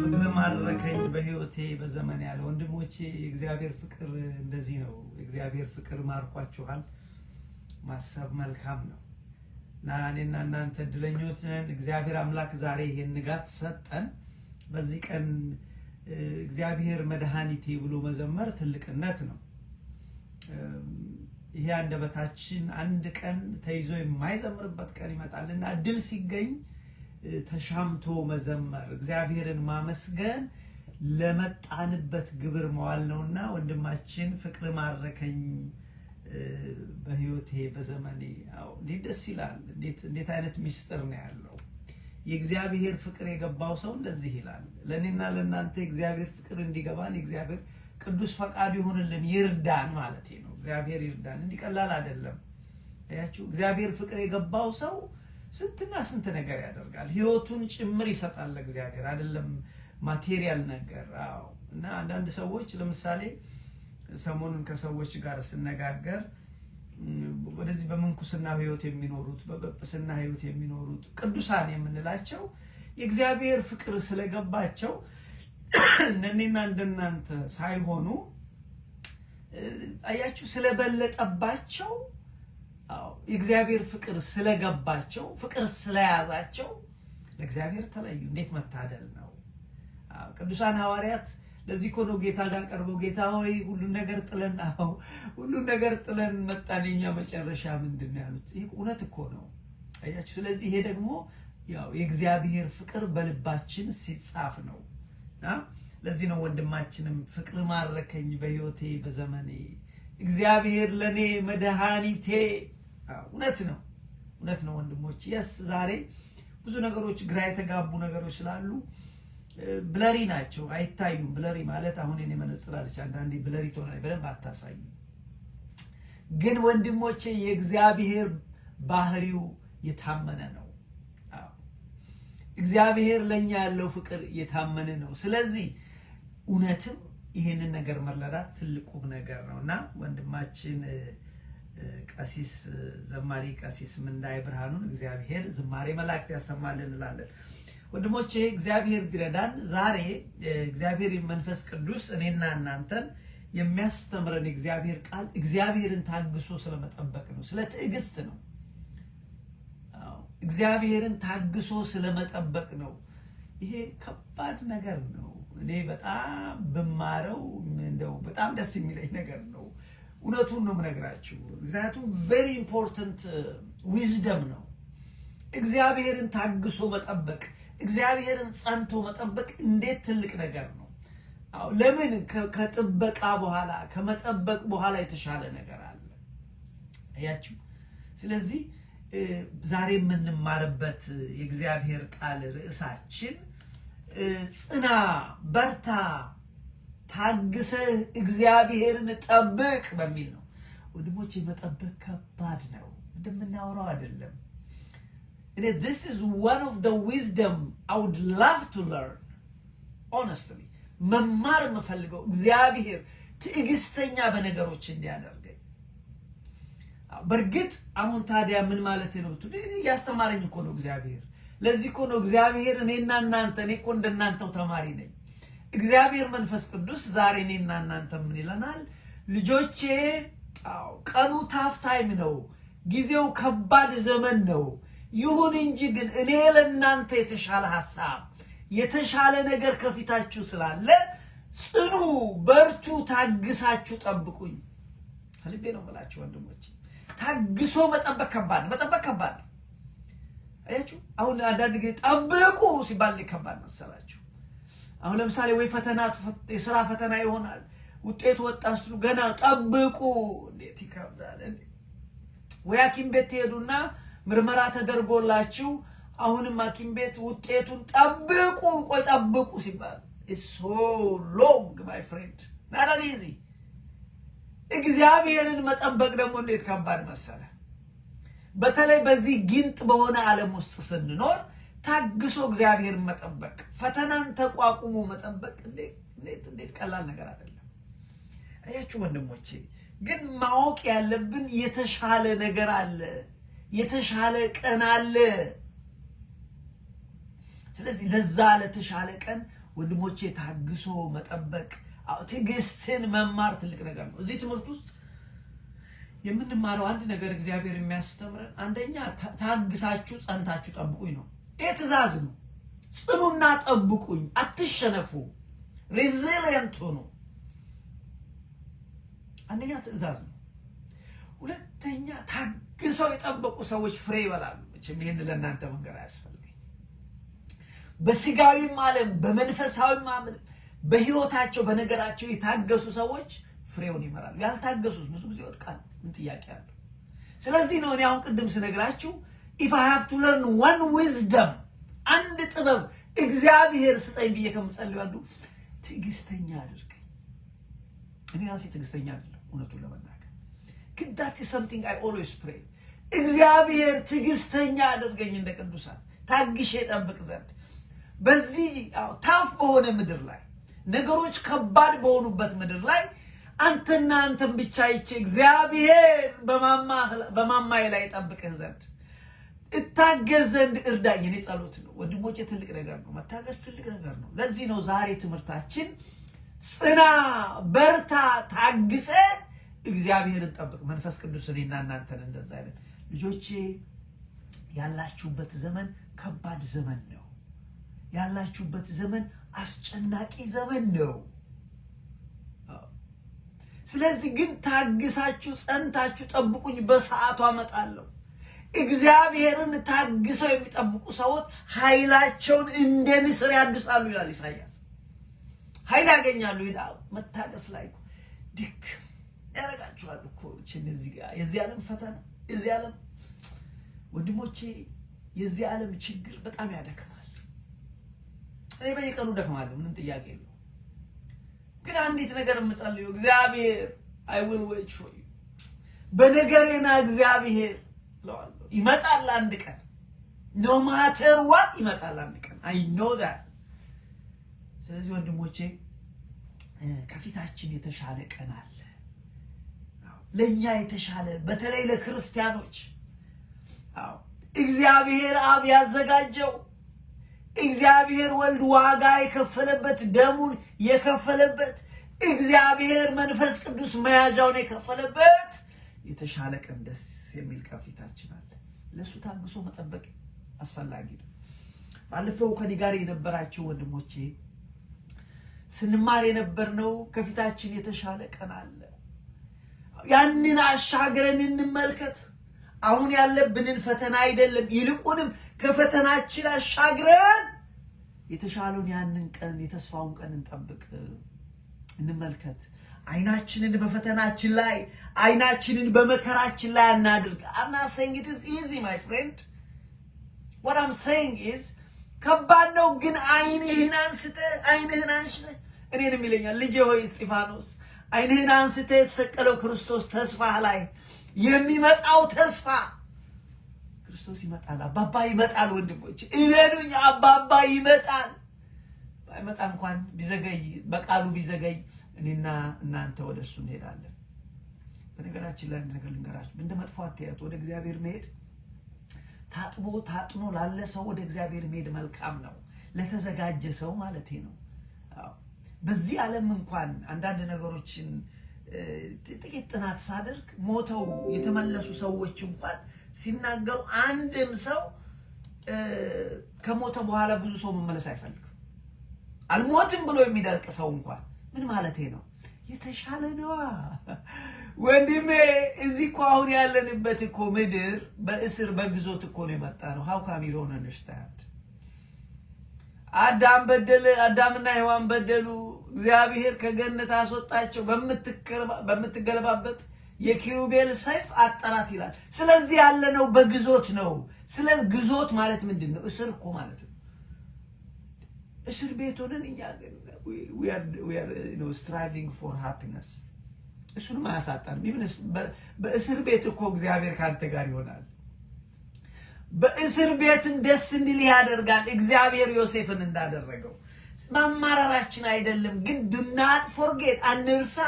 ፍቅር ማረከኝ በህይወቴ በዘመን ያለ ወንድሞቼ የእግዚአብሔር ፍቅር እንደዚህ ነው። የእግዚአብሔር ፍቅር ማርኳችኋል። ማሰብ መልካም ነው እና እኔና እናንተ እድለኞች ነን። እግዚአብሔር አምላክ ዛሬ ይሄን ንጋት ሰጠን። በዚህ ቀን እግዚአብሔር መድኃኒቴ ብሎ መዘመር ትልቅነት ነው። ይሄ አንደበታችን አንድ ቀን ተይዞ የማይዘምርበት ቀን ይመጣልና እድል ሲገኝ ተሻምቶ መዘመር እግዚአብሔርን ማመስገን ለመጣንበት ግብር መዋል ነውና ወንድማችን ፍቅር ማረከኝ በህይወቴ በዘመኔ እንዴት ደስ ይላል። እንዴት አይነት ሚስጥር ነው ያለው። የእግዚአብሔር ፍቅር የገባው ሰው እንደዚህ ይላል። ለኔና ለናንተ የእግዚአብሔር ፍቅር እንዲገባን የእግዚአብሔር ቅዱስ ፈቃዱ ይሁንልን ይርዳን ማለት ነው። እግዚአብሔር ይርዳን። እንዲቀላል አይደለም። ያያችሁ እግዚአብሔር ፍቅር የገባው ሰው ስንትና ስንት ነገር ያደርጋል። ህይወቱን ጭምር ይሰጣል ለእግዚአብሔር አይደለም ማቴሪያል ነገር። እና አንዳንድ ሰዎች ለምሳሌ ሰሞኑን ከሰዎች ጋር ስነጋገር ወደዚህ በመንኩስና ህይወት የሚኖሩት በጵጵስና ህይወት የሚኖሩት ቅዱሳን የምንላቸው የእግዚአብሔር ፍቅር ስለገባቸው እንደኔና እንደናንተ ሳይሆኑ አያችሁ ስለበለጠባቸው የእግዚአብሔር ፍቅር ስለገባቸው ፍቅር ስለያዛቸው ለእግዚአብሔር ተለዩ። እንዴት መታደል ነው! ቅዱሳን ሐዋርያት ለዚህ እኮ ነው ጌታ ጋር ቀርበው ጌታ ሆይ ሁሉን ነገር ጥለን መጣን፣ የኛ መጨረሻ ምንድነው ያሉት። ይሄ እውነት እኮ ነው። አያችሁ። ስለዚህ ይሄ ደግሞ ያው የእግዚአብሔር ፍቅር በልባችን ሲጻፍ ነው። ለዚህ ነው ወንድማችንም ፍቅር ማረከኝ በህይወቴ በዘመኔ እግዚአብሔር ለኔ መድኃኒቴ። እውነት ነው ወንድሞች። ዛሬ ብዙ ነገሮች ግራ የተጋቡ ነገሮች ስላሉ ብለሪ ናቸው፣ አይታዩም። ብለሪ ማለት አሁን እኔ መነጽር አለች አንዳንዴ ብለሪ ትሆናለች፣ በደንብ አታሳዩ። ግን ወንድሞቼ የእግዚአብሔር ባህሪው የታመነ ነው። እግዚአብሔር ለኛ ያለው ፍቅር የታመነ ነው። ስለዚህ እውነትም ይሄንን ነገር መረዳት ትልቁ ነገር ነውና ወንድማችን ቀሲስ ዘማሪ ቀሲስ ምንዳይ ብርሃኑን እግዚአብሔር ዝማሬ መላእክት ያሰማልን እንላለን። ወንድሞቼ እግዚአብሔር ቢረዳን ዛሬ እግዚአብሔር መንፈስ ቅዱስ እኔና እናንተን የሚያስተምረን እግዚአብሔር ቃል እግዚአብሔርን ታግሶ ስለመጠበቅ ነው፣ ስለ ትዕግስት ነው። እግዚአብሔርን ታግሶ ስለመጠበቅ ነው። ይሄ ከባድ ነገር ነው። እኔ በጣም በማረው እንደው በጣም ደስ የሚለኝ ነገር ነው። እውነቱን ነው የምነግራችሁ። ምክንያቱም very important wisdom ነው። እግዚአብሔርን ታግሶ መጠበቅ፣ እግዚአብሔርን ጸንቶ መጠበቅ እንዴት ትልቅ ነገር ነው። ለምን ከጥበቃ በኋላ ከመጠበቅ በኋላ የተሻለ ነገር አለ። አያችሁ። ስለዚህ ዛሬ የምንማርበት የእግዚአብሔር ቃል ርዕሳችን ጽና፣ በርታ፣ ታግሰህ እግዚአብሔርን ጠብቅ በሚል ነው። ወንድሞቼ መጠበቅ ከባድ ነው፣ እንደምናወራው አይደለም። This is one of the wisdom I would love to learn. Honestly, መማር የምፈልገው እግዚአብሔር ትዕግስተኛ በነገሮች እንዲያደርገኝ። በርግጥ አሁን ታዲያ ምን ማለት ነው ብትሉ ያስተማረኝ እኮ ነው እግዚአብሔር። ለዚህ እኮ ነው እግዚአብሔር እኔና እናንተ እኔ እኮ እንደናንተው ተማሪ ነኝ። እግዚአብሔር መንፈስ ቅዱስ ዛሬ እኔና እናንተ ምን ይለናል? ልጆቼ ቀኑ ታፍ ታይም ነው፣ ጊዜው ከባድ ዘመን ነው። ይሁን እንጂ ግን እኔ ለእናንተ የተሻለ ሐሳብ የተሻለ ነገር ከፊታችሁ ስላለ ጽኑ፣ በርቱ፣ ታግሳችሁ ጠብቁኝ። ከልቤ ነው የምላችሁ ወንድሞቼ። ታግሶ መጠበቅ ከባድ ነው። አያችሁ። አሁን አንዳንድ ጊዜ ጠብቁ ሲባል ከባድ መሰላችሁ። አሁን ለምሳሌ ወይ የሥራ ፈተና ይሆናል፣ ውጤቱ ወጣ ስትሉ ገና ጠብቁ። እንዴት ይከብዳል! ወይ ሐኪም ቤት ትሄዱና ምርመራ ተደርጎላችሁ አሁንም ሐኪም ቤት ውጤቱን ጠብቁ ሲባል it's so long my friend, not easy። እግዚአብሔርን መጠበቅ ደግሞ እንዴት ከባድ መሰለ። በተለይ በዚህ ጊንጥ በሆነ ዓለም ውስጥ ስንኖር ታግሶ እግዚአብሔርን መጠበቅ፣ ፈተናን ተቋቁሞ መጠበቅ እንዴት ቀላል ነገር አይደለም። አያችሁ ወንድሞቼ፣ ግን ማወቅ ያለብን የተሻለ ነገር አለ፣ የተሻለ ቀን አለ። ስለዚህ ለዛ ለተሻለ ቀን ወንድሞቼ ታግሶ መጠበቅ ትዕግስትን መማር ትልቅ ነገር ነው። እዚህ ትምህርት ውስጥ የምንማረው አንድ ነገር እግዚአብሔር የሚያስተምረን አንደኛ ታግሳችሁ ጸንታችሁ ጠብቁኝ ነው። ይሄ ትእዛዝ ነው። ጽኑና ጠብቁኝ፣ አትሸነፉ፣ ሬዚሊየንት ሁኑ። አንደኛ ትእዛዝ ነው። ሁለተኛ ታግሰው የጠበቁ ሰዎች ፍሬ ይበላሉ። መቼም ይሄን ለእናንተ መንገር አያስፈልግም። በስጋዊም ዓለም በመንፈሳዊም ዓለም በህይወታቸው በነገራቸው የታገሱ ሰዎች ፍሬውን ይመራሉ። ያልታገሱስ ብዙ ጊዜ ይወድቃሉ። ምን ጥያቄ አለው? ስለዚህ ነው እኔ አሁን ቅድም ስነግራችሁ if I have to learn one wisdom አንድ ጥበብ እግዚአብሔር ስጠኝ ብዬ ከምጸልዩ አንዱ ትዕግስተኛ አድርገኝ። እኔ ራሴ ትዕግስተኛ አይደለም እውነቱን ለመናገር ግን that is something I always pray እግዚአብሔር ትዕግስተኛ አድርገኝ እንደ ቅዱሳን ታግሼ ጠብቅ ዘንድ በዚህ ታፍ በሆነ ምድር ላይ ነገሮች ከባድ በሆኑበት ምድር ላይ አንተና አንተን ብቻ ይቼ እግዚአብሔር በማማዬ ላይ ጠብቀህ ዘንድ እታገዝ ዘንድ እርዳኝ። እኔ ጸሎት ነው ወንድሞቼ፣ ትልቅ ነገር ነው። መታገስ ትልቅ ነገር ነው። ለዚህ ነው ዛሬ ትምህርታችን ጽና፣ በርታ፣ ታግሰ እግዚአብሔርን ጠብቅ። መንፈስ ቅዱስ እኔና እናንተን እንደዛ አይደል ልጆቼ። ያላችሁበት ዘመን ከባድ ዘመን ነው። ያላችሁበት ዘመን አስጨናቂ ዘመን ነው። ስለዚህ ግን ታግሳችሁ ጸንታችሁ ጠብቁኝ፣ በሰዓቱ አመጣለሁ። እግዚአብሔርን ታግሰው የሚጠብቁ ሰዎች ኃይላቸውን እንደ ንስር ያድሳሉ ይላል ኢሳይያስ። ኃይል ያገኛሉ ይላል። መታገስ ላይ ድክ ያረጋችኋል እኮ እዚህ ጋር የዚህ ዓለም ፈተና የዚህ ዓለም ወንድሞቼ የዚህ ዓለም ችግር በጣም ያደክማል። እኔ በየቀኑ ደክማለሁ፣ ምንም ጥያቄ የለውም። ግን አንዲት ነገር የምጸልየው እግዚአብሔር I will wait for you በነገሬና እግዚአብሔር ለዋል ይመጣል አንድ ቀን no matter what ይመጣል አንድ ቀን I know that። ስለዚህ ወንድሞቼ ከፊታችን የተሻለ ቀን አለ። ለኛ የተሻለ በተለይ ለክርስቲያኖች እግዚአብሔር አብ ያዘጋጀው እግዚአብሔር ወልድ ዋጋ የከፈለበት ደሙን የከፈለበት እግዚአብሔር መንፈስ ቅዱስ መያዣውን የከፈለበት የተሻለ ቀን ደስ የሚል ቀን ፊታችን አለ። ለሱ ታግሶ መጠበቅ አስፈላጊ ነው። ባለፈው ከኔ ጋር የነበራችሁ ወንድሞቼ ስንማር የነበርነው ከፊታችን የተሻለ ቀን አለ። ያንን አሻግረን እንመልከት። አሁን ያለብንን ፈተና አይደለም፣ ይልቁንም ከፈተናችን አሻግረን የተሻለውን ያንን ቀን የተስፋውን ቀን እንጠብቅ፣ እንመልከት። አይናችንን በፈተናችን ላይ አይናችንን በመከራችን ላይ እናድርግ። I'm not saying it is easy my friend. What I'm saying is ከባድ ነው፣ ግን አይንህን አንስተህ እኔንም ይለኛል ልጄ ሆይ እስጢፋኖስ አይንህን አንስተህ የተሰቀለው ክርስቶስ ተስፋ ላይ የሚመጣው ተስፋ ክርስቶስ ይመጣል። አባባ ይመጣል። ወንድሞች እመኑኝ፣ አባባ ይመጣል። ባይመጣ እንኳን ቢዘገይ በቃሉ ቢዘገይ እኔና እናንተ ወደሱ እንሄዳለን። በነገራችን ላይ ነገር ልንገራችሁ፣ እንደ መጥፎ አትያቱ። ወደ እግዚአብሔር መሄድ ታጥኖ ላለ ሰው ወደ እግዚአብሔር መሄድ መልካም ነው፣ ለተዘጋጀ ሰው ማለት ነው። በዚህ ዓለም እንኳን አንዳንድ ነገሮችን ጥቂት ጥናት ሳደርግ ሞተው የተመለሱ ሰዎች እንኳን ሲናገሩ አንድም ሰው ከሞተ በኋላ ብዙ ሰው መመለስ አይፈልግም። አልሞትም ብሎ የሚደርቅ ሰው እንኳን ምን ማለት ነው? የተሻለ ነው ወንድሜ። እዚህ እኮ አሁን ያለንበት እኮ ምድር በእስር በግዞት እኮ ነው የመጣ ነው። how come you don't understand? አዳምና ሔዋን በደሉ፣ እግዚአብሔር ከገነት አስወጣቸው። በምትገለባበት የኪሩቤል ሰይፍ አጠራት ይላል። ስለዚህ ያለነው በግዞት ነው። ስለ ግዞት ማለት ምንድነው? እስር እኮ ማለት ነው። እስር ቤት ሆነን እኛ ግን we are striving for happiness። እሱንም አያሳጣንም። በእስር ቤት እኮ እግዚአብሔር ካንተ ጋር ይሆናል። በእስር ቤትም ደስ እንዲል ያደርጋል። እግዚአብሔር ዮሴፍን እንዳደረገው ማማራራችን አይደለም፣ ግን do not forget አንርሳ።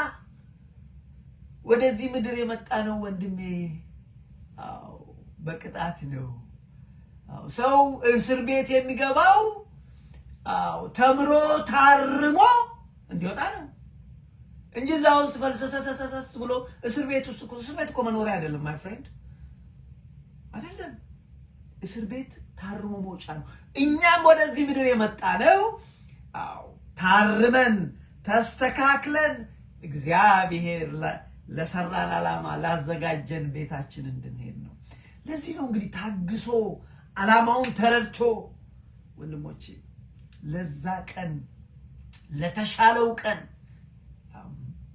ወደዚህ ምድር የመጣ ነው ወንድሜ በቅጣት ነው። ሰው እስር ቤት የሚገባው ተምሮ ታርሞ እንዲወጣ ነው እንጂ እዛ ውስጥ ፈልሰሰሰሰስ ብሎ እስር ቤት ውስጥ እስር ቤት እኮ መኖሪያ አይደለም ማይ ፍሬንድ አይደለም እስር ቤት ታርሞ መውጫ ነው እኛም ወደዚህ ምድር የመጣ ነው አው ታርመን ተስተካክለን እግዚአብሔር ለሰራን ዓላማ ላዘጋጀን ቤታችን እንድንሄድ ነው ለዚህ ነው እንግዲህ ታግሶ ዓላማውን ተረድቶ ወንድሞቼ ለዛ ቀን ለተሻለው ቀን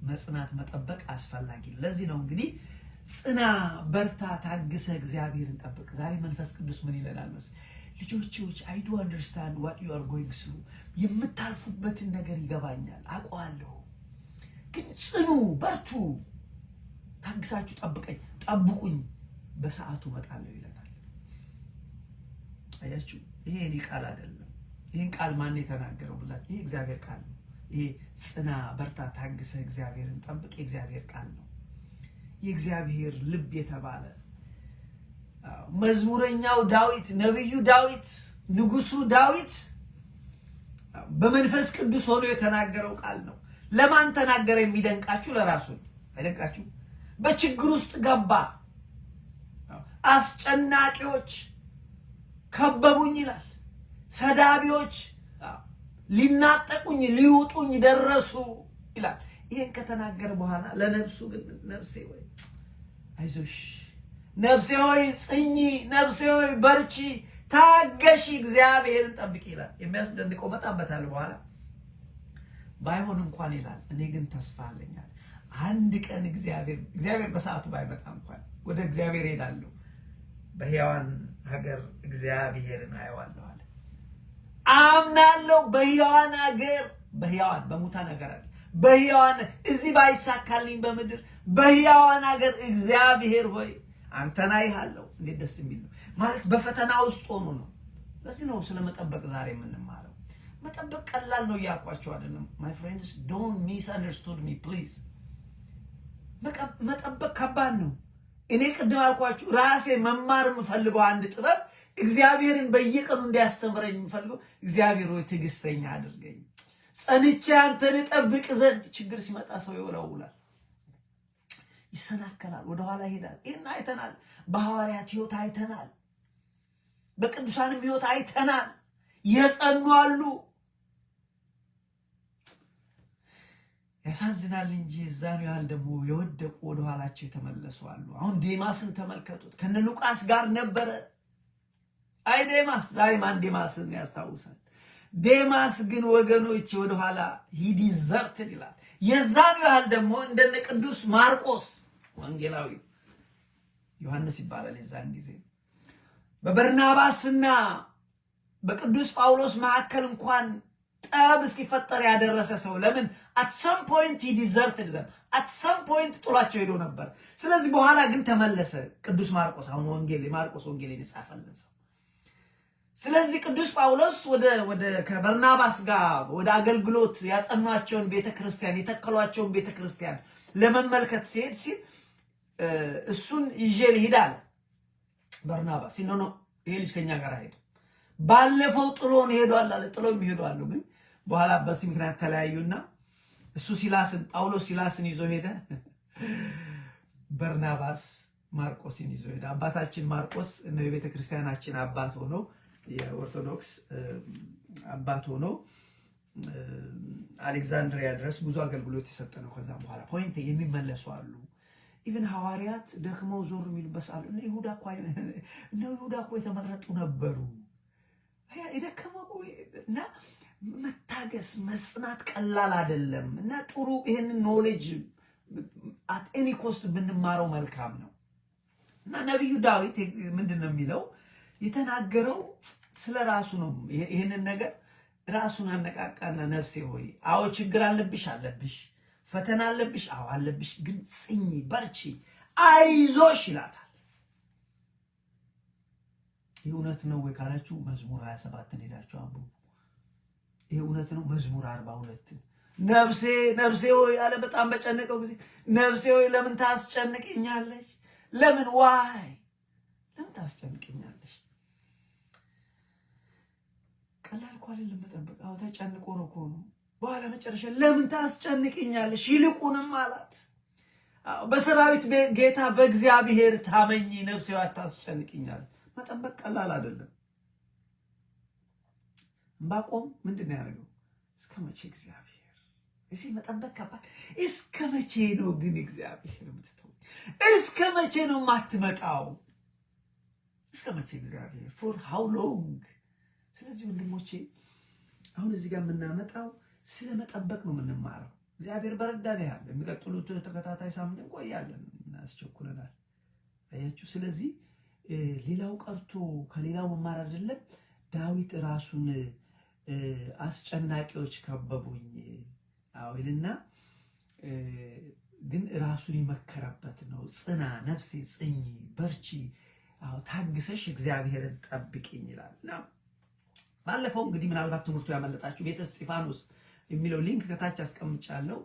መጽናት መጠበቅ አስፈላጊ ለዚህ ነው እንግዲህ ጽና በርታ ታግሰ እግዚአብሔርን ጠብቅ ዛሬ መንፈስ ቅዱስ ምን ይለናል ልጆች I do understand what you are going through የምታልፉበትን ነገር ይገባኛል አቋለሁ ግን ጽኑ በርቱ ታግሳችሁ ጠብቁኝ በሰዓቱ መጣለው ይለናል አያችሁ ይሄ እኔ ቃል አይደለም ይሄን ቃል ማን የተናገረው ብላችሁ ይሄ እግዚአብሔር ቃል ነው ይሄ ጽና በርታ ታግሰ እግዚአብሔርን ጠብቅ የእግዚአብሔር ቃል ነው የእግዚአብሔር ልብ የተባለ መዝሙረኛው ዳዊት ነብዩ ዳዊት ንጉሱ ዳዊት በመንፈስ ቅዱስ ሆኖ የተናገረው ቃል ነው ለማን ተናገረ የሚደንቃችሁ ለራሱ አይደንቃችሁ በችግር ውስጥ ገባ አስጨናቂዎች ከበቡኝ ይላል ሰዳቢዎች ሊናጠቁኝ ሊውጡኝ ደረሱ ይላል ይሄን ከተናገረ በኋላ ለነፍሱ ግን ነፍሴ ወይ አይዞሽ ነፍሴ ሆይ ጽኚ ነፍሴ ሆይ በርቺ ታገሺ እግዚአብሔርን ጠብቂ ይላል የሚያስደንቀው መጣበታል በኋላ ባይሆን እንኳን ይላል እኔ ግን ተስፋ አለኛል አንድ ቀን እግዚአብሔር በሰዓቱ ባይመጣ እንኳን ወደ እግዚአብሔር ሄዳለሁ በሕያዋን ሀገር እግዚአብሔርን አየዋለሁ አለ አምናለሁ በሕያዋን ሀገር በሕያዋን በሙታን ሀገር አይደል በሕያዋን እዚህ ባይሳካልኝ በምድር በሕያዋን ሀገር እግዚአብሔር ሆይ አንተን አይሃለሁ እንዴት ደስ የሚል ነው ማለት በፈተና ውስጥ ሆኖ ነው ለዚህ ነው ስለመጠበቅ ዛሬ የምንማረው መጠበቅ ቀላል ነው ያቋቸው አይደለም my friends don't misunderstood me please መጠበቅ ከባድ ነው እኔ ቅድም አልኳችሁ ራሴ መማር የምፈልገው አንድ ጥበብ እግዚአብሔርን በየቀኑ እንዲያስተምረኝ የምፈልገው እግዚአብሔር ሆይ ትዕግስተኛ አድርገኝ ጸንቼ አንተን ጠብቅ ዘንድ ችግር ሲመጣ ሰው ይወላውላል ይሰናከላል ወደ ኋላ ይሄዳል እና አይተናል በሐዋርያት ሕይወት አይተናል በቅዱሳንም ሕይወት አይተናል የጸኑ አሉ ያሳዝናል እንጂ እዛኑ ያህል ደግሞ የወደቁ ወደ ኋላቸው የተመለሱ አሉ አሁን ዴማስን ተመልከቱት ከነ ሉቃስ ጋር ነበረ አይ ዴማስ ዛሬ ማን ዴማስን ያስታውሳል ዴማስ ግን ወገኖች ወደ ኋላ ዲዘርትድ ይላል የዛኑ ያህል ደግሞ እንደነ ቅዱስ ማርቆስ ወንጌላዊ ዮሐንስ ይባላል የዛን ጊዜ በበርናባስና በቅዱስ ጳውሎስ መካከል እንኳን ጠብ እስኪፈጠር ያደረሰ ሰው ለምን at some point he deserted them at some point ጥሏቸው ሄዶ ነበር ስለዚህ በኋላ ግን ተመለሰ ቅዱስ ማርቆስ አሁን ማርቆስ ወንጌልን የጻፈልን ሰው ስለዚህ ቅዱስ ጳውሎስ ወደ ከበርናባስ ጋር ወደ አገልግሎት ያጸናቸውን ቤተክርስቲያን የተከሏቸውን ቤተክርስቲያን ለመመልከት ሲሄድ እሱን ይዤል ሄዳል በርናባስ ነው ይሄ ልጅ ከኛ ጋር አይሄድ ባለፈው ጥሎን ሄዷል አለ ጥሎም ሄዷል ግን በኋላ በዚህ ምክንያት ተለያዩና እሱ ጳውሎስ ሲላስን ይዞ ሄደ በርናባስ ማርቆስን ይዞ ሄደ አባታችን ማርቆስ ነው የቤተክርስቲያናችን አባት ሆኖ የኦርቶዶክስ አባት ሆኖ አሌክሳንድሪያ ድረስ ብዙ አገልግሎት የሰጠ ነው ከዛ በኋላ ፖይንት የሚመለሱ አሉ ኢቭን ሐዋርያት ደክመው ዞር የሚሉበት አሉ ይሁዳ እኮ የተመረጡ ነበሩ ይደከመው እና መታገስ መጽናት ቀላል አይደለም እና ጥሩ ይሄን ኖሌጅ at any cost ብንማረው መልካም ነው እና ነብዩ ዳዊት ምንድነው የሚለው የተናገረው ስለራሱ ነው ይሄንን ነገር ራሱን አነቃቃና ነፍሴ ሆይ አዎ ችግር አለብሽ ፈተና አለብሽ አዎ አለብሽ ግን ጽኚ በርቺ አይዞሽ ይላታል ይሁነት ነው ወይ ካላችሁ መዝሙር 27 ሄዳችሁ አንብቡ ይሁነት ነው መዝሙር 42 ነፍሴ ሆይ አለ በጣም በጨነቀው ጊዜ ነፍሴ ሆይ ለምን ታስጨንቅኛለሽ ለምን ታስጨንቅኛለሽ ቀላል ቋል ለመጠበቅ አው ተጨንቆ ነው እኮ ነው። በኋላ መጨረሻ ለምን ታስጨንቅኛለሽ ይልቁንም አላት። በሰራዊት ጌታ በእግዚአብሔር ታመኚ ነፍሴ አታስጨንቅኛለሽ። መጠበቅ ቀላል አይደለም። ዕንባቆም ምንድነው ያደረገው? እስከ መቼ እግዚአብሔር እዚህ መጠበቅ ከባድ። እስከ መቼ ነው ግን እግዚአብሔር የምትተው? እስከ መቼ ነው የማትመጣው? እስከ መቼ እግዚአብሔር for how long? ስለዚህ ወንድሞቼ አሁን እዚህ ጋር የምናመጣው ስለ መጠበቅ ነው የምንማረው። እግዚአብሔር በረዳን ያህል የሚቀጥሉት ተከታታይ ሳምንት እንቆያለን። እናስቸኩለናል። አያችሁ። ስለዚህ ሌላው ቀርቶ ከሌላው መማር አይደለም። ዳዊት ራሱን አስጨናቂዎች ከበቡኝ ይልና ግን ራሱን የመከረበት ነው። ጽና ነፍሴ ጽኚ በርቺ ታግሰሽ እግዚአብሔርን ጠብቂኝ ይላልና ባለፈው እንግዲህ ምናልባት ትምህርቱ ያመለጣችሁ ቤተ እስጢፋኖስ የሚለው ሊንክ ከታች አስቀምጫለሁ።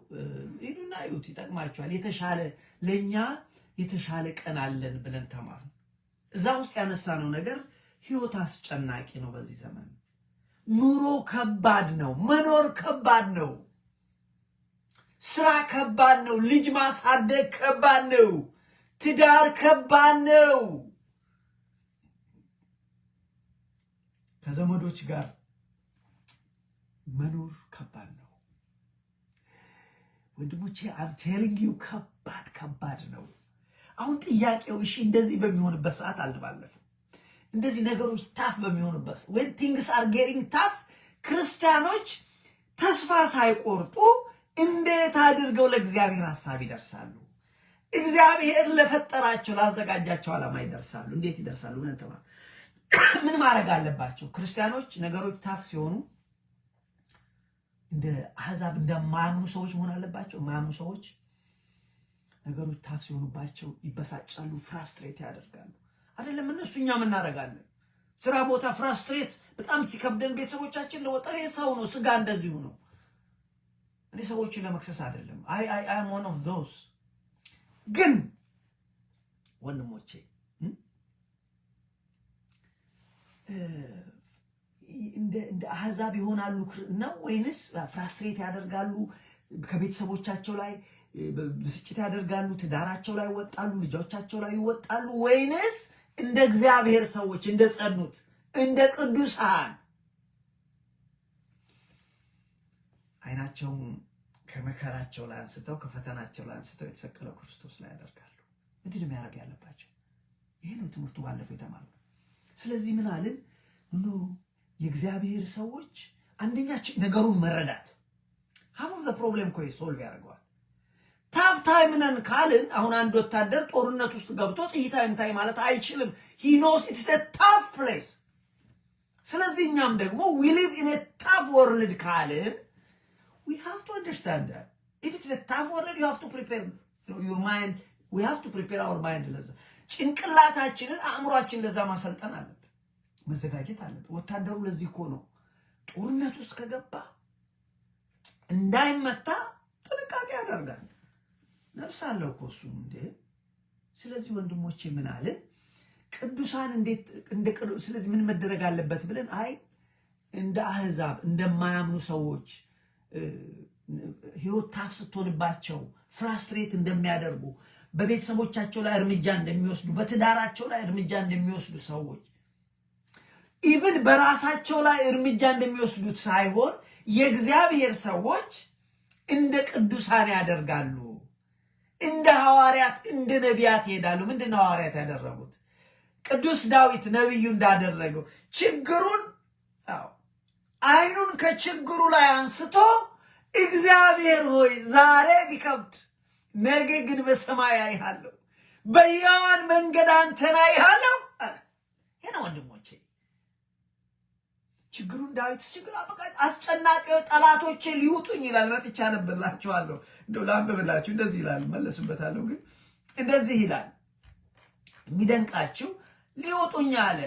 ሄዱና እዩት፣ ይጠቅማችኋል። የተሻለ ለኛ የተሻለ ቀን አለን ብለን ተማር። እዛ ውስጥ ያነሳነው ነገር ህይወት አስጨናቂ ነው። በዚህ ዘመን ኑሮ ከባድ ነው። መኖር ከባድ ነው። ስራ ከባድ ነው። ልጅ ማሳደግ ከባድ ነው። ትዳር ከባድ ነው። ከዘመዶች ጋር መኖር ከባድ ነው። ወንድሞቼ I'm telling you ከባድ ነው። አሁን ጥያቄው እሺ እንደዚህ በሚሆንበት ሰዓት አልባለፈው እንደዚህ ነገሮች ታፍ በሚሆንበት when things are getting tough ክርስቲያኖች ተስፋ ሳይቆርጡ እንዴት አድርገው ለእግዚአብሔር ሐሳብ ይደርሳሉ? እግዚአብሔር ለፈጠራቸው ላዘጋጃቸው ዓላማ ይደርሳሉ። እንዴት ይደርሳሉ? ምን ማድረግ አለባቸው? ክርስቲያኖች ነገሮች ታፍ ሲሆኑ እንደ አሕዛብ እንደማያምኑ ሰዎች መሆን አለባቸው። የማያምኑ ሰዎች ነገሮች ታፍ ሲሆኑባቸው ይበሳጫሉ፣ ፍራስትሬት ያደርጋሉ። አይደለም እነሱ እኛም እናደርጋለን። ስራ ቦታ ፍራስትሬት በጣም ሲከብደን ቤተሰቦቻችን ለወጣ ሰው ነው ስጋ እንደዚሁ ነው። እኔ ሰዎችን ለመክሰስ አይደለም። I am one of those። ግን ወንድሞቼ እንደ አሕዛብ ይሆናሉ ነው ወይንስ ፍራስትሬት ያደርጋሉ? ከቤተሰቦቻቸው ላይ ብስጭት ያደርጋሉ፣ ትዳራቸው ላይ ይወጣሉ፣ ልጆቻቸው ላይ ይወጣሉ? ወይንስ እንደ እግዚአብሔር ሰዎች እንደ ጸኑት እንደ ቅዱሳን አይናቸውን ከመከራቸው ላይ አንስተው ከፈተናቸው ላይ አንስተው የተሰቀለው ክርስቶስ ላይ ያደርጋሉ? ምንድን ነው የሚያደርግ ያለባቸው? ይሄ ነው ትምህርቱ ባለፈው የተማርነው። ስለዚህ ምን አልን? የእግዚአብሔር ሰዎች አንደኛችን ነገሩን መረዳት half of the problem ኮይ ሶልቭ ያደርገዋል። ታፍ ታይም ነን ካልን አሁን አንድ ወታደር ጦርነት ውስጥ ገብቶ ጥይት አይምታይ ማለት አይችልም። he knows it is a tough place። ስለዚህ እኛም ደግሞ we live in a tough world ካልን we have to understand that if it's a tough world you have to prepare your mind. We have to prepare our mind ለዛ ጭንቅላታችንን አእምሮአችንን ለዛ ማሰልጠን አለብን፣ መዘጋጀት አለብን። ወታደሩ ለዚህ እኮ ነው ጦርነት ውስጥ ከገባ እንዳይመታ ጥንቃቄ ያደርጋል። ነፍስ አለው እኮ እሱ እንዴ። ስለዚህ ወንድሞቼ ምን አለን? ቅዱሳን እንዴት ስለዚህ ምን መደረግ አለበት ብለን እንደ አሕዛብ እንደማያምኑ ሰዎች ህይወት ታፍ ስትሆንባቸው ፍራስትሬት እንደሚያደርጉ በቤተሰቦቻቸው ላይ እርምጃ እንደሚወስዱ በትዳራቸው ላይ እርምጃ እንደሚወስዱ ሰዎች ኢቭን በራሳቸው ላይ እርምጃ እንደሚወስዱት ሳይሆን የእግዚአብሔር ሰዎች እንደ ቅዱሳን ያደርጋሉ። እንደ ሐዋርያት እንደ ነቢያት ይሄዳሉ። ምንድነው ሐዋርያት ያደረጉት? ቅዱስ ዳዊት ነብዩ እንዳደረገው ችግሩን አይኑን ከችግሩ ላይ አንስቶ እግዚአብሔር ሆይ ዛሬ ቢከብድ ነገ ግን በሰማይ አይሃለሁ፣ በሕያዋን መንገድ አንተን አይሃለሁ። ይሄ ነው ወንድሞቼ ችግሩን። ዳዊት ችግር አስጨናቂ ጠላቶቼ ሊውጡኝ ይላል። መጥቻ ነብላችኋለሁ እንደው ላንብብላችሁ። እንደዚህ ይላል፣ መለስበታለሁ። ግን እንደዚህ ይላል የሚደንቃችሁ ሊውጡኝ አለ።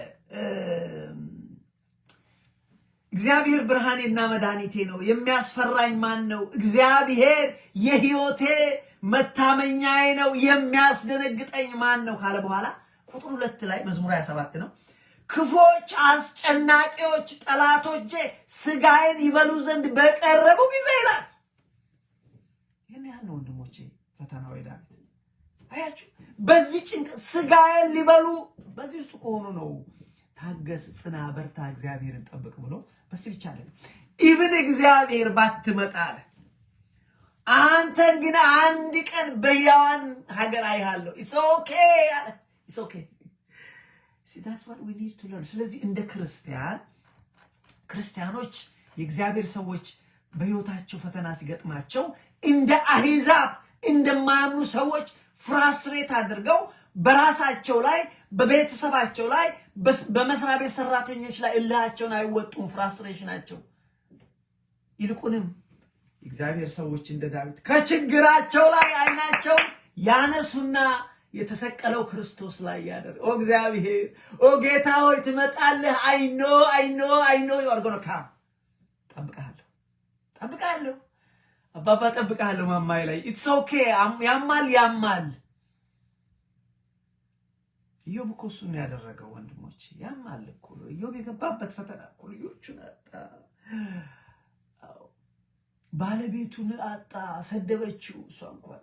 እግዚአብሔር ብርሃኔና መድኃኒቴ ነው፣ የሚያስፈራኝ ማን ነው? እግዚአብሔር የሕይወቴ መታመኛዬ ነው፣ የሚያስደነግጠኝ ማን ነው ካለ በኋላ ቁጥር 2 ላይ መዝሙር 27 ነው። ክፎች አስጨናቂዎች ጠላቶቼ ስጋዬን ይበሉ ዘንድ በቀረቡ ጊዜ ይላል። ይሄን ያህል ነው ወንድሞቼ ፈተናው ዳዊት። አያችሁ በዚህ ጭንቅ ስጋዬን ሊበሉ በዚህ ውስጥ ከሆኑ ነው ታገስ፣ ጽና፣ በርታ፣ እግዚአብሔርን ጠብቅ ብሎ በዚህ ብቻ አይደለም ኢቭን እግዚአብሔር ባትመጣ አለ አንተ ግን አንድ ቀን በሕያዋን ሀገር አይሃለሁ። ኢትስ ኦኬ አለ። ኢትስ ኦኬ see that's what we need to learn። ስለዚህ እንደ ክርስቲያኖች የእግዚአብሔር ሰዎች በህይወታቸው ፈተና ሲገጥማቸው እንደ አህዛብ እንደማያምኑ ሰዎች ፍራስትሬት አድርገው በራሳቸው ላይ በቤተሰባቸው ላይ በመስሪያ ቤት ሰራተኞች ላይ እልሃቸውን አይወጡም ፍራስትሬሽናቸው። ይልቁንም እግዚአብሔር ሰዎች እንደ ዳዊት ከችግራቸው ላይ አይናቸው ያነሱና የተሰቀለው ክርስቶስ ላይ ያደር ኦ እግዚአብሔር ኦ ጌታ ሆይ ትመጣለህ አይ ኖ you are going to come ጠብቃለሁ አባባ ጠብቃለሁ ማማይ ላይ it's okay ያማል ኢዮብ እኮ እሱን ያደረገው ወንድሞች ያማል እኮ ኢዮብ የገባበት ፈተና እኮ ልጆቹን አጣ ባለቤቱን አጣ ሰደበችው እሷ እንኳን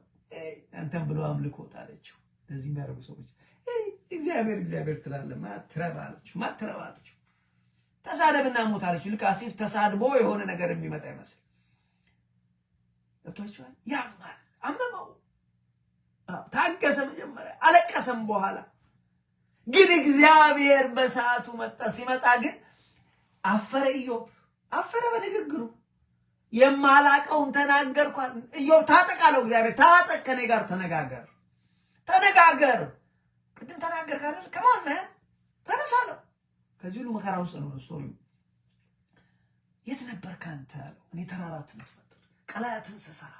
አንተም ብሎ አምልኮት አለችው። ለዚህ የሚያደርጉ ሰዎች እግዚአብሔር ትላለህ ማትረባለች ተሳደብና ሞት አለችው። ልክ አሲፍ ተሳድቦ የሆነ ነገር የሚመጣ ይመስል ለቷቸዋል። ያማል አመመው ታገሰ መጀመሪያ አለቀሰም በኋላ ግን እግዚአብሔር በሰዓቱ መጣ። ሲመጣ ግን አፈረ ኢዮብ አፈረ በንግግሩ የማላቀውን ተናገርኳል። ኢዮብ ታጠቃለው እግዚአብሔር ታጠቅ ከኔ ጋር ተነጋገር ቅድም ተናገር ካለ ከማን ተነሳለው ከዚህ ሁሉ መከራ ውስጥ ነው ስቶሪው። የት ነበርክ አንተ አለው። እኔ ተራራትን ስፈጥር ቀላያትን ስሰራ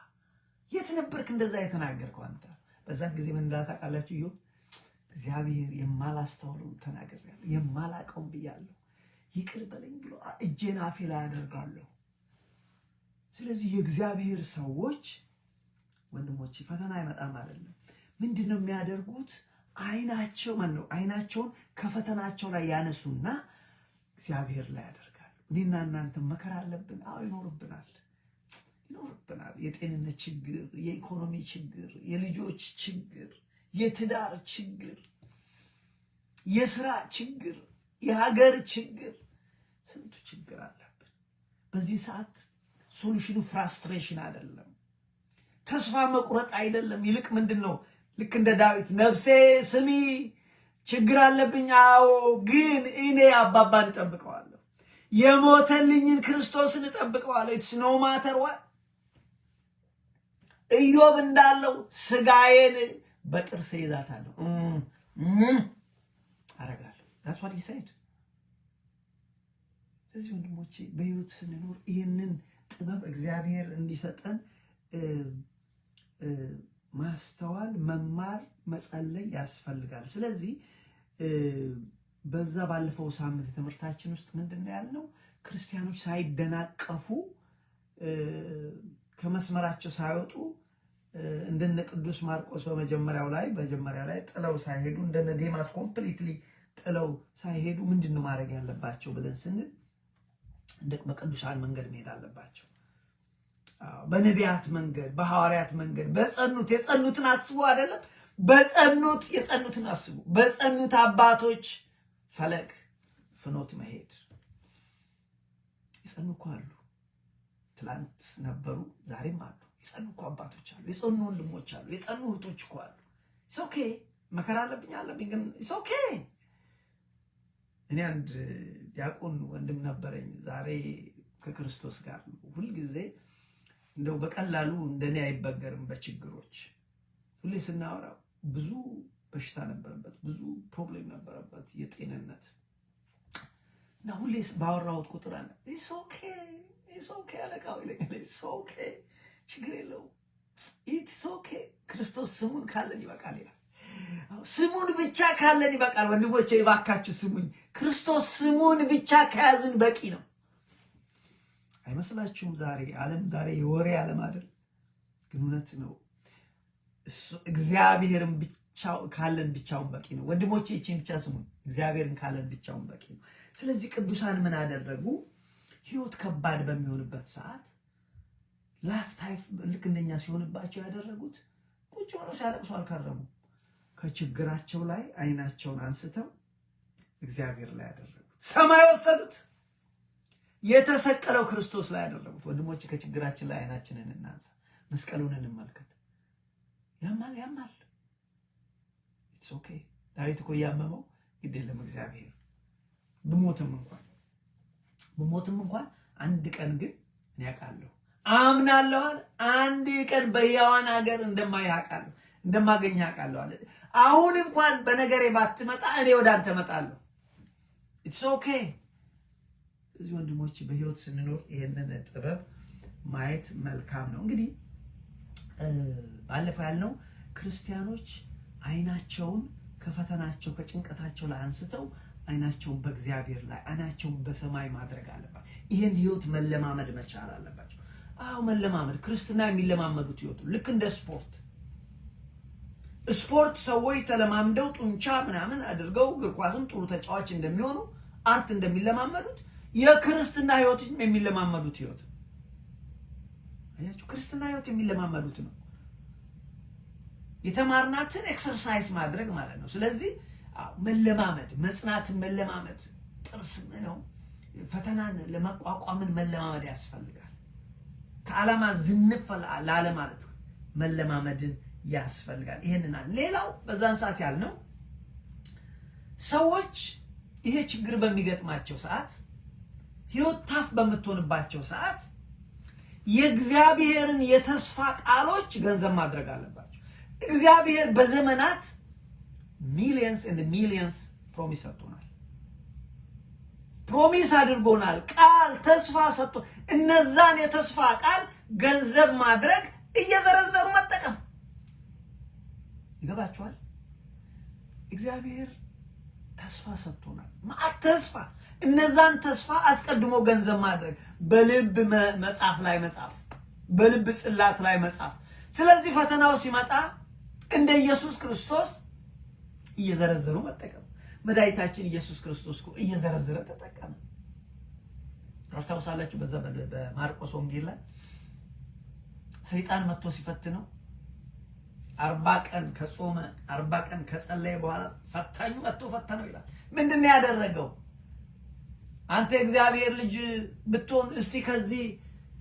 የት ነበርክ እንደዛ የተናገርከው አንተ? በዛን ጊዜ ምን እንዳታቃላችሁ ኢዮብ እግዚአብሔር የማላስተውለው ተናግሬያለሁ የማላቀውን ብያለሁ ይቅር በለኝ ብሎ እጄን አፌ ላይ አደርጋለሁ። ስለዚህ የእግዚአብሔር ሰዎች ወንድሞቼ ፈተና አይመጣም አይደለም ምንድነው የሚያደርጉት? አይናቸውን ከፈተናቸው ላይ ያነሱና እግዚአብሔር ላይ ያደርጋሉ። እኔና እናንተ መከራ አለብን። ይኖርብናል። የጤንነት ችግር፣ የኢኮኖሚ ችግር፣ የልጆች ችግር፣ የትዳር ችግር፣ የሥራ ችግር፣ የሀገር ችግር፣ ስንቱ ችግር አለብን። በዚህ ሰዓት ሶሉሽኑ ፍራስትሬሽን አይደለም፣ ተስፋ መቁረጥ አይደለም። ይልቅ ምንድነው? ልክ እንደ ዳዊት ነፍሴ ስሚ ችግር አለብኝ፣ አዎ ግን እኔ አባባን እጠብቀዋለሁ፣ የሞተልኝን ክርስቶስን እጠብቀዋለሁ። ኢትስ ኖ ማተር ዋት። ኢዮብ እንዳለው ስጋዬን በጥርሴ ይዛታለሁ አረጋለሁ። that's what he said። ስለዚህ ወንድሞቼ በህይወት ስንኖር ይህንን ጥበብ እግዚአብሔር እንዲሰጠን ማስተዋል፣ መማር፣ መጸለይ ያስፈልጋል። ስለዚህ በዛ ባለፈው ሳምንት ትምህርታችን ውስጥ ምንድነው ያልነው? ክርስቲያኖች ሳይደናቀፉ ከመስመራቸው ሳይወጡ እንደነ ቅዱስ ማርቆስ በመጀመሪያ ላይ ጥለው ሳይሄዱ እንደነ ዴማስ ኮምፕሊትሊ ጥለው ሳይሄዱ ምንድነው ማድረግ ያለባቸው ብለን ስንል በቅዱሳን መንገድ መሄድ አለባቸው። በነቢያት መንገድ፣ በሐዋርያት መንገድ የጸኑትን አስቡ አይደለም የጸኑትን አስቡ። በጸኑት አባቶች ፈለግ ፍኖት መሄድ የጸኑ እኮ አሉ። ትላንት ነበሩ ዛሬም አሉ። የጸኑ እኮ አባቶች አሉ። የጸኑ ወንድሞች አሉ። የጸኑ እህቶች እኮ አሉ። ኢትስ ኦኬ መከራ አለብኝ ግን ኢትስ ኦኬ። እኔ አንድ ዲያቆን ወንድም ነበረኝ ዛሬ ከክርስቶስ ጋር ሁሉ ጊዜ እንደው በቀላሉ እንደኔ አይበገርም። በችግሮች ሁሌ ስናወራ ብዙ በሽታ ነበረበት፣ ብዙ ፕሮብሌም ነበረበት የጤንነት እና ሁሌ ባወራሁት ቁጥር አለ ኢትስ ኦኬ አለቃው ይለኛል። ኢትስ ኦኬ ችግር የለውም ኢትስ ኦኬ ክርስቶስ ስሙን ካለን ይበቃል ይላል። ስሙን ብቻ ካለን ይበቃል። ወንድሞቼ እባካችሁ ስሙኝ። ክርስቶስ ስሙን ብቻ ከያዝን በቂ ነው። አይመስላችሁም? ዛሬ የወሬ ዓለም አይደል? ግን እውነት ነው። እግዚአብሔርን ብቻ ካለን ብቻውን በቂ ነው። ወንድሞቼ እቺን ብቻ ስሙ። እግዚአብሔርን ካለን ብቻውን በቂ ነው። ስለዚህ ቅዱሳን ምን አደረጉ? ህይወት ከባድ በሚሆንበት ሰዓት ላይፍ ታይፍ ልክ እንደኛ ሲሆንባቸው ያደረጉት ቁጭ ብለው ሲያለቅሱ አልከረሙ። ከችግራቸው ላይ አይናቸውን አንስተው እግዚአብሔር ላይ ያደረጉት፣ ሰማይ ወሰዱት፣ የተሰቀለው ክርስቶስ ላይ ያደረጉት። ወንድሞቼ ከችግራችን ላይ አይናችንን እናንሳ፣ መስቀሉን እንመልከት። ያማል ኢትስ ኦኬ። ዳዊት እኮ ያመመው ግድ የለም እግዚአብሔር ብሞትም እንኳን አንድ ቀን ግን እኔ አውቃለሁ አምናለሁ አንድ ቀን በሕያዋን ሀገር እንደማገኝ አውቃለሁ አለ። አሁን እንኳን በነገሬ ባትመጣ እኔ ወደ አንተ እመጣለሁ። ኢትስ ኦኬ። እዚህ ወንድሞች በህይወት ስንኖር ይሄንን ጥበብ ማየት መልካም ነው። እንግዲህ ባለፈው ያልነው ክርስቲያኖች አይናቸውን ከፈተናቸው ከጭንቀታቸው ላይ አንስተው አይናቸውን በእግዚአብሔር ላይ አይናቸውን በሰማይ ማድረግ አለባቸው። ይሄን ህይወት መለማመድ መቻል አለባቸው። መለማመድ ክርስትና የሚለማመዱት ህይወቱ ልክ እንደ ስፖርት ሰዎች ተለማምደው ጡንቻ ምናምን አድርገው እግር ኳስም ጥሩ ተጫዋች እንደሚሆኑ አርት እንደሚለማመዱት የክርስትና ህይወት የሚለማመዱት ህይወት አያችሁ፣ ክርስትና ህይወት የሚለማመዱት ነው። የተማርናትን ኤክሰርሳይዝ ማድረግ ማለት ነው። ስለዚህ መለማመድ፣ መጽናትን መለማመድ፣ ጥርስ ነው ፈተናን ለመቋቋምን መለማመድ ያስፈልጋል። ከዓላማ ዝንፍ ላለ ማለት መለማመድን ያስፈልጋል። ይሄንና ሌላው በዛን ሰዓት ያልነው ሰዎች ይሄ ችግር በሚገጥማቸው ሰዓት ህይወት ታፍ በምትሆንባቸው ሰዓት የእግዚአብሔርን የተስፋ ቃሎች ገንዘብ ማድረግ አለባቸው። እግዚአብሔር በዘመናት ሚሊየንስ ኤንድ ሚሊየንስ ፕሮሚስ ሰጥቶናል። ፕሮሚስ አድርጎናል። ቃል ተስፋ ሰጥቶ እነዛን የተስፋ ቃል ገንዘብ ማድረግ እየዘረዘሩ መጠቀም ይገባችኋል። እግዚአብሔር ተስፋ ሰጥቶናል። ተስፋ እነዛን ተስፋ አስቀድሞ ገንዘብ ማድረግ፣ በልብ መጽሐፍ ላይ መጻፍ፣ በልብ ጽላት ላይ መጻፍ። ስለዚህ ፈተናው ሲመጣ እንደ ኢየሱስ ክርስቶስ እየዘረዘሩ መጠቀም። መድኃኒታችን ኢየሱስ ክርስቶስ እኮ እየዘረዘረ ተጠቀመ። ታስታውሳላችሁ? በዛ በማርቆስ ወንጌል ላይ ሰይጣን መጥቶ ሲፈትነው 40 ቀን ከጾመ 40 ቀን ከጸለየ በኋላ ፈታኙ መጥቶ ፈተነው ይላል። ምንድነው ያደረገው? አንተ እግዚአብሔር ልጅ ብትሆን እስቲ ከዚህ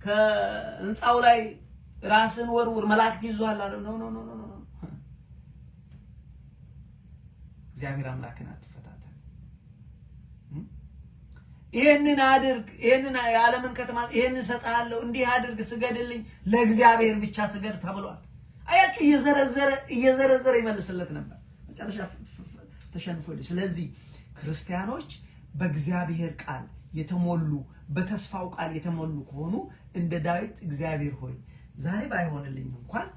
ከህንጻው ላይ ራስን ወርውር፣ መላእክት ይዟል አለው። ኖ እግዚአብሔር አምላክን አትፈታተን። ይሄንን አድርግ፣ ይሄንን የዓለምን ከተማ ይሄንን ሰጣለሁ፣ እንዲህ አድርግ፣ ስገድልኝ፣ ለእግዚአብሔር ብቻ ስገድ ተብሏል። አያችሁ፣ እየዘረዘረ ይመልስለት ነበር። መጨረሻ ተሸንፎ ሄደ። ስለዚህ ክርስቲያኖች በእግዚአብሔር ቃል የተሞሉ በተስፋው ቃል የተሞሉ ከሆኑ እንደ ዳዊት እግዚአብሔር ሆይ ዛሬ ባይሆንልኝ እንኳን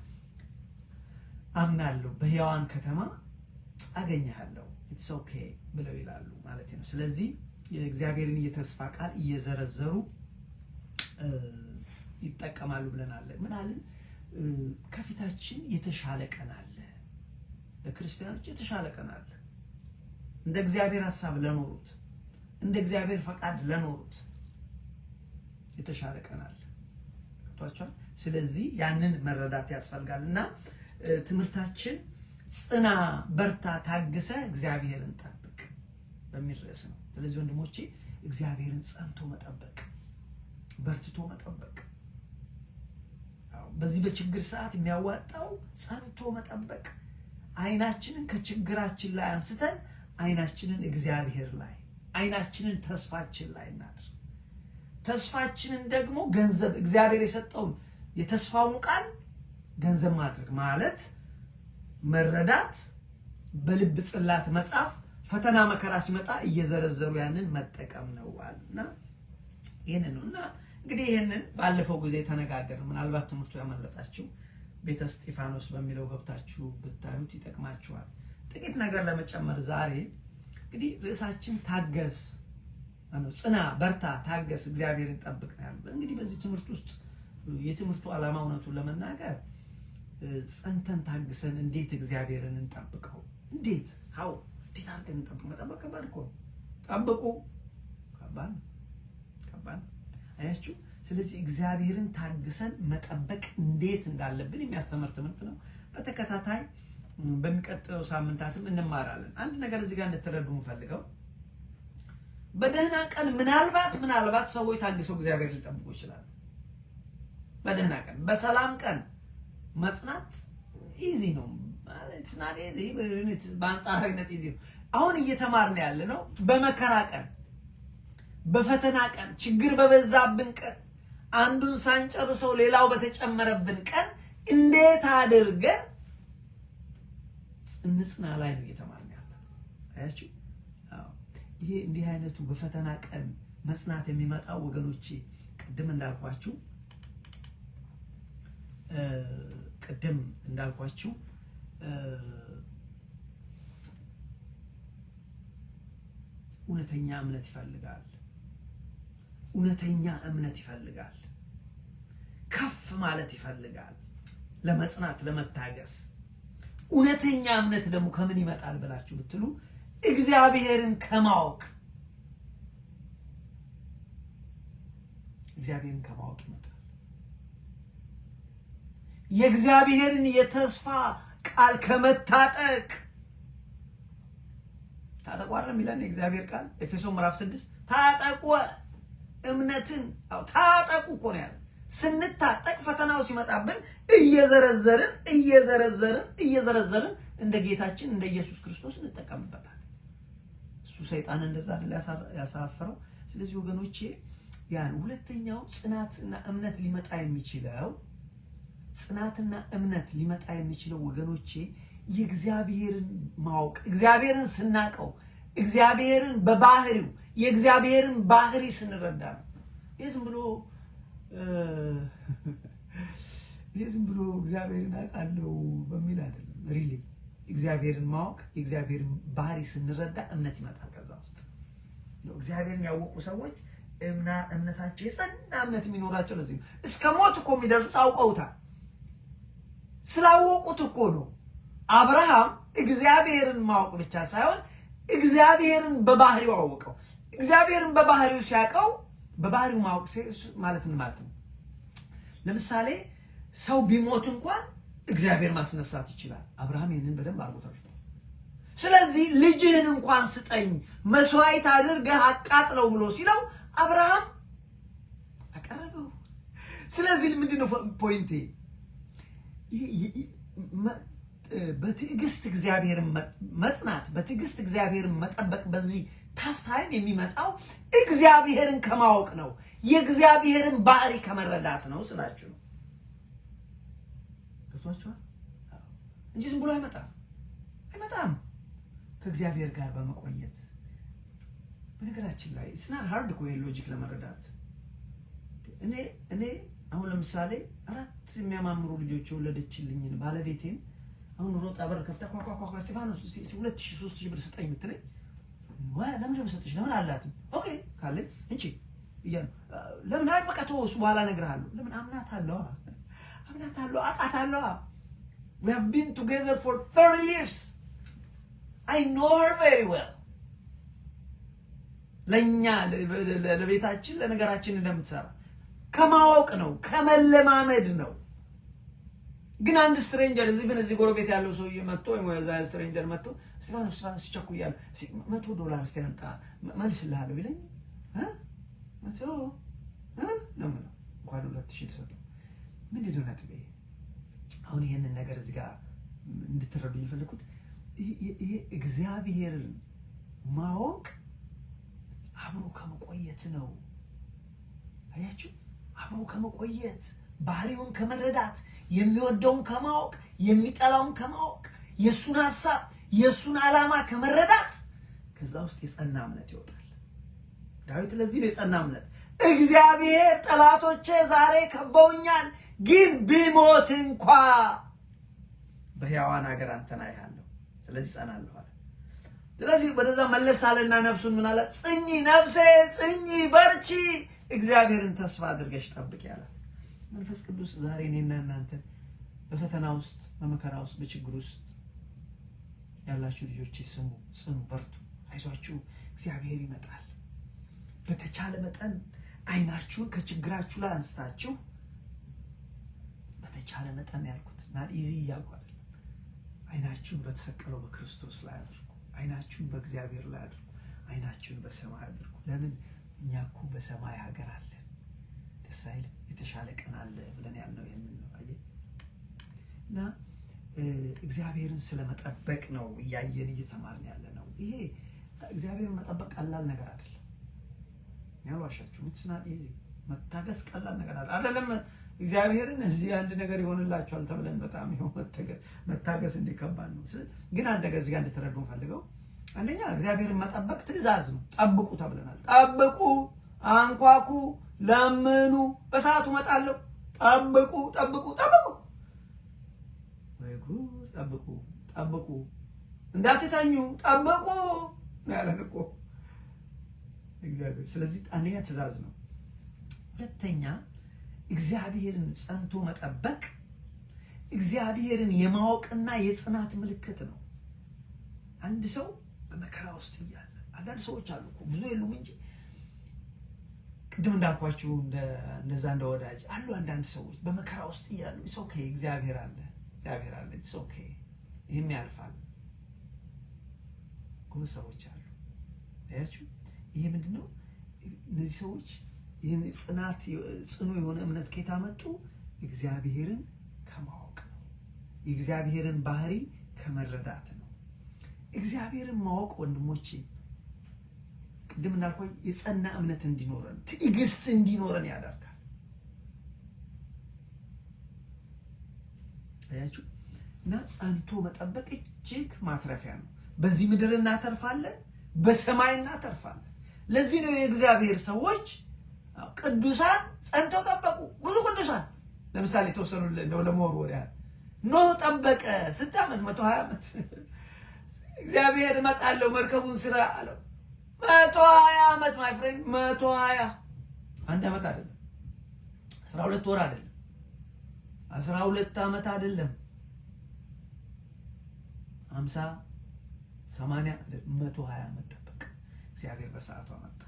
አምናለሁ በሕያዋን ከተማ አገኘሃለሁ ኢትስ ኦኬ ብለው ይላሉ ማለት ነው። ስለዚህ የእግዚአብሔርን የተስፋ ቃል እየዘረዘሩ ይጠቀማሉ ብለናል። ምን አለን? ከፊታችን የተሻለ ቀን አለ። ለክርስቲያኖች የተሻለ ቀን አለ። እንደ እግዚአብሔር ሐሳብ ለኖሩት፣ እንደ እግዚአብሔር ፈቃድ ለኖሩት የተሻለ ቀን አለ። ገብቷችኋል? ስለዚህ ያንን መረዳት ያስፈልጋልና ትምህርታችን ጽና፣ በርታ፣ ታግሰ እግዚአብሔርን ጠብቅ በሚል ርዕስ ነው። ስለዚህ ወንድሞቼ እግዚአብሔርን ጸንቶ መጠበቅ፣ በርትቶ መጠበቅ፣ በዚህ በችግር ሰዓት የሚያዋጣው ጸንቶ መጠበቅ፣ አይናችንን ከችግራችን ላይ አንስተን አይናችንን እግዚአብሔር ላይ፣ አይናችንን ተስፋችን ላይ እናድርግ። ተስፋችንን ደግሞ ገንዘብ እግዚአብሔር የሰጠውን የተስፋውን ቃል ገንዘብ ማድረግ ማለት መረዳት፣ በልብ ጽላት መጻፍ፣ ፈተና መከራ ሲመጣ እየዘረዘሩ ያንን መጠቀም ነው አለና ይሄንን ነውና እንግዲህ ይሄንን ባለፈው ጊዜ ተነጋገርን። ምናልባት ትምህርቱ ያመለጣችሁ ቤተ እስጢፋኖስ በሚለው ገብታችሁ ብታዩት ይጠቅማችኋል። ጥቂት ነገር ለመጨመር ዛሬ እንግዲህ ርዕሳችን ታገስ ነው። ጽና፣ በርታ፣ ታገስ፣ እግዚአብሔርን ጠብቅ ነው ያለው። እንግዲህ በዚህ ትምህርት ውስጥ የትምህርቱ ዓላማ እውነቱን ለመናገር ጸንተን ታግሰን እንዴት እግዚአብሔርን እንጠብቀው? እንዴት አንተን እንጠብቅ? መጠበቅ ከባድ እኮ ጠብቁ ከባድ አያችሁ። ስለዚህ እግዚአብሔርን ታግሰን መጠበቅ እንዴት እንዳለብን የሚያስተምር ትምህርት ነው። በተከታታይ በሚቀጥለው ሳምንታትም እንማራለን። አንድ ነገር እዚህ ጋር እንድትረዱ እንፈልገው፣ በደህና ቀን ምናልባት ሰዎች ታግሰው እግዚአብሔር ሊጠብቁ ይችላሉ። በደህና ቀን፣ በሰላም ቀን መጽናት ኢዚ ነው ማለት ስናዴ በአንጻራዊነት ኢዚ ነው። አሁን እየተማርን ያለ ነው በመከራ ቀን፣ በፈተና ቀን፣ ችግር በበዛብን ቀን፣ አንዱን ሳንጨርሰው ሌላው በተጨመረብን ቀን እንዴት አድርገን እንጽና ላይ ነው እየተማርን ያለ። አያችሁ ይሄ እንዲህ አይነቱ በፈተና ቀን መጽናት የሚመጣው ወገኖቼ ቅድም እንዳልኳችሁ እውነተኛ እምነት ይፈልጋል። ከፍ ማለት ይፈልጋል ለመጽናት ለመታገስ። እውነተኛ እምነት ደግሞ ከምን ይመጣል ብላችሁ ብትሉ እግዚአብሔርን ከማወቅ ይመጣል። የእግዚአብሔርን የተስፋ ቃል ከመታጠቅ ታጠቁ አይደለም ይላል የእግዚአብሔር ቃል ኤፌሶን ምዕራፍ 6 ታጠቁ እምነትን ታጠቁ እኮ ነው ያለው። ስንታጠቅ ፈተናው ሲመጣብን እየዘረዘርን እንደ ጌታችን እንደ ኢየሱስ ክርስቶስ እንጠቀምበታል። እሱ ሰይጣን እንደዛ አይደል ያሳፈረው። ስለዚህ ወገኖቼ ያን ሁለተኛው ጽናትና እምነት ሊመጣ የሚችለው ወገኖቼ የእግዚአብሔርን ማወቅ፣ እግዚአብሔርን ስናቀው፣ እግዚአብሔርን በባህሪው የእግዚአብሔርን ባህሪ ስንረዳ ነው። ዝም ብሎ እግዚአብሔርን አውቃለሁ በሚል አይደለም። ሪሊ እግዚአብሔርን ማወቅ የእግዚአብሔርን ባህሪ ስንረዳ እምነት ይመጣል። ከዛ ውስጥ ነው እግዚአብሔርን ያወቁ ሰዎች እምነታቸው የጸና እምነት የሚኖራቸው ለዚህ ነው። እስከ ሞት እኮ የሚደርሱት አውቀውታል። ስላወቁት እኮ ነው። አብርሃም እግዚአብሔርን ማወቅ ብቻ ሳይሆን እግዚአብሔርን በባህሪው አወቀው። እግዚአብሔርን በባህሪው ሲያውቀው በባህሪው ማወቅ ማለት ምን ማለት ነው? ለምሳሌ ሰው ቢሞት እንኳን እግዚአብሔር ማስነሳት ይችላል። አብርሃም ይሄንን በደንብ አርጎታል። ስለዚህ ልጅህን እንኳን ስጠኝ መስዋዕት አድርገህ አቃጥለው ብሎ ሲለው አብርሃም አቀረበው። ስለዚህ ምንድነው ፖይንቴ? በትዕግስት እግዚአብሔርን መጽናት፣ በትዕግስት እግዚአብሔርን መጠበቅ በዚህ ታፍ ታይም የሚመጣው እግዚአብሔርን ከማወቅ ነው። የእግዚአብሔርን ባህሪ ከመረዳት ነው ስላችሁ ነው። ገብቷችኋል? እንጂ ዝም ብሎ አይመጣም። ከእግዚአብሔር ጋር በመቆየት በነገራችን ላይ ስና ሃርድ እኮ ሎጂክ ለመረዳት እኔ አሁን ለምሳሌ 4 የሚያማምሩ ልጆች የወለደችልኝን ባለቤቴን አሁን ሮጣ በር ከፍታ ኳኳኳ ስቲፋኖስ 2000 3000 ብር ስጠኝ የምትለኝ ለምን ሰጥሽ? ለምን አላትም? ኦኬ ካለኝ እንጂ ለምን በቃ ተወው በኋላ እነግርሃለሁ። ለምን አምናታለሁ አውቃታለሁ። We have been together for 30 years. I know her very well. ለኛ ለቤታችን ለነገራችን እንደምትሰራ ከማወቅ ነው፣ ከመለማመድ ነው። ግን አንድ ስትሬንጀር እዚህ ጎረቤት ያለው ሰውዬ መጥቶ ወይ እዛ ስትሬንጀር መጥቶ ስቲፋኖስ ቸኩያለሁ $100 እስቲ አንጣ መልስልሃለሁ ቢለኝ $100 ለምን እንኳን 2000 ተሰጠው። ምንድነው ነጥቤ? አሁን ይሄንን ነገር እዚህ ጋር እንድትረዱ የፈለኩት ይሄ እግዚአብሔርን ማወቅ አብሮ ከመቆየት ነው። አያችሁ? አብሮ ከመቆየት ባህሪውን ከመረዳት የሚወደውን ከማወቅ የሚጠላውን ከማወቅ የሱን ሐሳብ የሱን ዓላማ ከመረዳት ከዛ ውስጥ የጸና እምነት ይወጣል። ዳዊት ለዚህ ነው የጸና እምነት እግዚአብሔር ጠላቶቼ ዛሬ ከበውኛል፣ ግን ቢሞት እንኳ በሕያዋን ሀገር አንተን አያለሁ፣ ስለዚህ ጸናለሁ አለ። ስለዚህ ወደዛ መለስ አለና ነፍሱን ምን አለ? ጽኚ ነፍሴ ጽኚ፣ በርቺ፣ እግዚአብሔርን ተስፋ አድርገሽ ጠብቂ አላት። መንፈስ ቅዱስ ዛሬ እኔና እናንተ በፈተና ውስጥ በመከራ ውስጥ በችግር ውስጥ ያላችሁ ልጆቼ ስሙ፣ ጽኑ፣ በርቱ፣ አይዟችሁ፣ እግዚአብሔር ይመጣል። በተቻለ መጠን አይናችሁን ከችግራችሁ ላይ አንስታችሁ በተቻለ መጠን ያልኩት ናት ኢዚ እያልኩ አይደለም። አይናችሁን በተሰቀለው በክርስቶስ ላይ አድርጉ። አይናችሁን በእግዚአብሔር ላይ አድርጉ። አይናችሁን በሰማይ አድርጉ። ለምን እኛ እኮ በሰማይ ሀገር አለን። ደስ አይልም? የተሻለ ቀን አለ ብለን ያልነው ይሄንን ነው። አየህ እና እግዚአብሔርን ስለመጠበቅ ነው እያየን እየተማርን ያለ ነው። ይሄ እግዚአብሔርን መጠበቅ ቀላል ነገር አይደለም። ያልዋሻችሁ ምትስና ኢዚ መታገስ ቀላል ነገር አይደለም። እግዚአብሔርን እዚህ አንድ ነገር ይሆንላችኋል ተብለን በጣም ይሆን መታገስ እንዲከባድ ነው። ግን አንድ ነገር እዚህ ጋር እንድትረዱ ፈልገው አንደኛ እግዚአብሔርን መጠበቅ ትእዛዝ ነው። ጠብቁ ተብለናል። ጠብቁ፣ አንኳኩ፣ ለምኑ፣ በሰዓቱ እመጣለሁ። ጠብቁ ጠብቁ ጠብቁ። ወይ ጉድ! ጠብቁ ጠብቁ፣ እንዳትተኙ ጠብቁ ነው ያለን እኮ እግዚአብሔር። ስለዚህ አንደኛ ትእዛዝ ነው። ሁለተኛ እግዚአብሔርን ጸንቶ መጠበቅ እግዚአብሔርን የማወቅና የጽናት ምልክት ነው። አንድ ሰው በመከራ ውስጥ እያለ አንዳንድ ሰዎች አሉ እኮ ብዙ የሉም እንጂ ቅድም እንዳልኳችሁ እንደዛ እንደ ወዳጅ አሉ። አንዳንድ ሰዎች በመከራ ውስጥ እያሉ ኢትስ ኦኬ እግዚአብሔር አለ ኢትስ ኦኬ ይህም ያልፋል። ጉም ሰዎች አሉ። አያችሁ ይሄ ምንድነው? እነዚህ ሰዎች ይህን ጽኑ የሆነ እምነት ከየት መጡ? እግዚአብሔርን ከማወቅ ነው። የእግዚአብሔርን ባህሪ ከመረዳት ነው። እግዚአብሔርን ማወቅ ወንድሞቼ ቅድም እንዳልኩኝ የጸና እምነት እንዲኖረን ትዕግስት እንዲኖረን ያደርጋል። አያችሁ እና ጸንቶ መጠበቅ እጅግ ማትረፊያ ነው። በዚህ ምድር እናተርፋለን፣ በሰማይ እናተርፋለን። ለዚህ ነው የእግዚአብሔር ሰዎች ቅዱሳን ጸንተው ጠበቁ። ብዙ ቅዱሳን ለምሳሌ ተወሰኑ ነው ለመወርወር ያህል ኖህ ጠበቀ። ስንት ዓመት? 120 ዓመት። እግዚአብሔር እመጣለሁ መርከቡን ስራ አለው። 120 ዓመት ማይ ፍሬንድ 120 አንድ ዓመት አይደለም፣ 12 ወር አይደለም፣ 12 ዓመት አይደለም፣ 50 80 አይደለም፣ 120 ዓመት ጠበቀ። እግዚአብሔር በሰዓቱ አመጣ።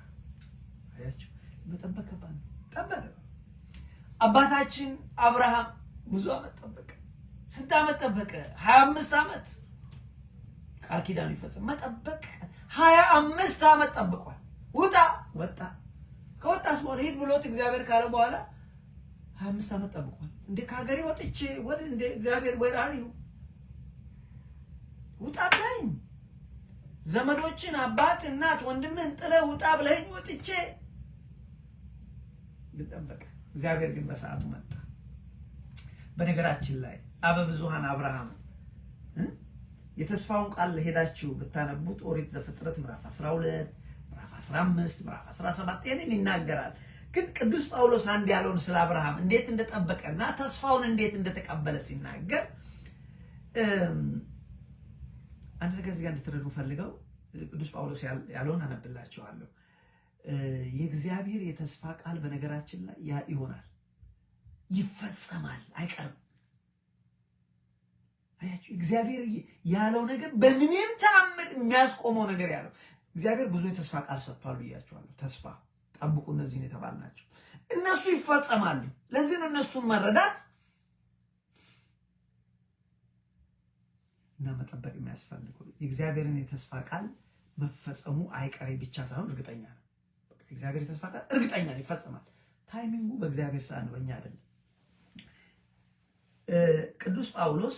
አያችሁ መጠበቅ ከባድ ነው። ጠበቀ። አባታችን አብርሃም ብዙ ዓመት ጠበቀ። ስንት ዓመት ጠበቀ? 25 ዓመት ቃል ኪዳኑ ይፈጸም መጠበቅ 25 ዓመት ጠብቋል። ውጣ ወጣ። ከወጣስ በኋላ ሂድ ብሎት እግዚአብሔር ካለ በኋላ 25 ዓመት ጠብቋል። እንደ ከሀገሬ ወጥቼ ወደ እንደ እግዚአብሔር ወይ አሪው ውጣ ብለኝ ዘመዶችን አባት እናት ወንድምህን ጥለህ ውጣ ብለኝ ወጥቼ ልጠበቅ። እግዚአብሔር ግን በሰዓቱ መጣ። በነገራችን ላይ አበብዙሃን አብርሃም የተስፋውን ቃል ሄዳችሁ ብታነቡት ኦሪት ዘፍጥረት ምዕራፍ 12 ምዕራፍ 15 ምዕራፍ 17 ይሄንን ይናገራል። ግን ቅዱስ ጳውሎስ አንድ ያለውን ስለ አብርሃም እንዴት እንደጠበቀና ተስፋውን እንዴት እንደተቀበለ ሲናገር አንድ ነገር እዚህ ጋር እንድትረዱ ፈልገው ቅዱስ ጳውሎስ ያለውን አነብላችኋለሁ። የእግዚአብሔር የተስፋ ቃል በነገራችን ላይ ይሆናል፣ ይፈጸማል፣ አይቀርም። አያችሁ እግዚአብሔር ያለው ነገር በምንም ተአምር የሚያስቆመው ነገር ያለው እግዚአብሔር ብዙ የተስፋ ቃል ሰጥቷል ብያችኋለሁ። ተስፋ ጠብቁ እነዚህን የተባልናቸው እነሱ ይፈጸማሉ። ለዚህ ነው እነሱን መረዳት እና መጠበቅ የሚያስፈልገው። የእግዚአብሔርን የተስፋ ቃል መፈጸሙ አይቀሬ ብቻ ሳይሆን እርግጠኛ ነው። እግዚአብሔር የተስፋ ቃል እርግጠኛ ነው ይፈጸማል። ታይሚንጉ በእግዚአብሔር ሰዓት ነው፣ በእኛ አይደለም። ቅዱስ ጳውሎስ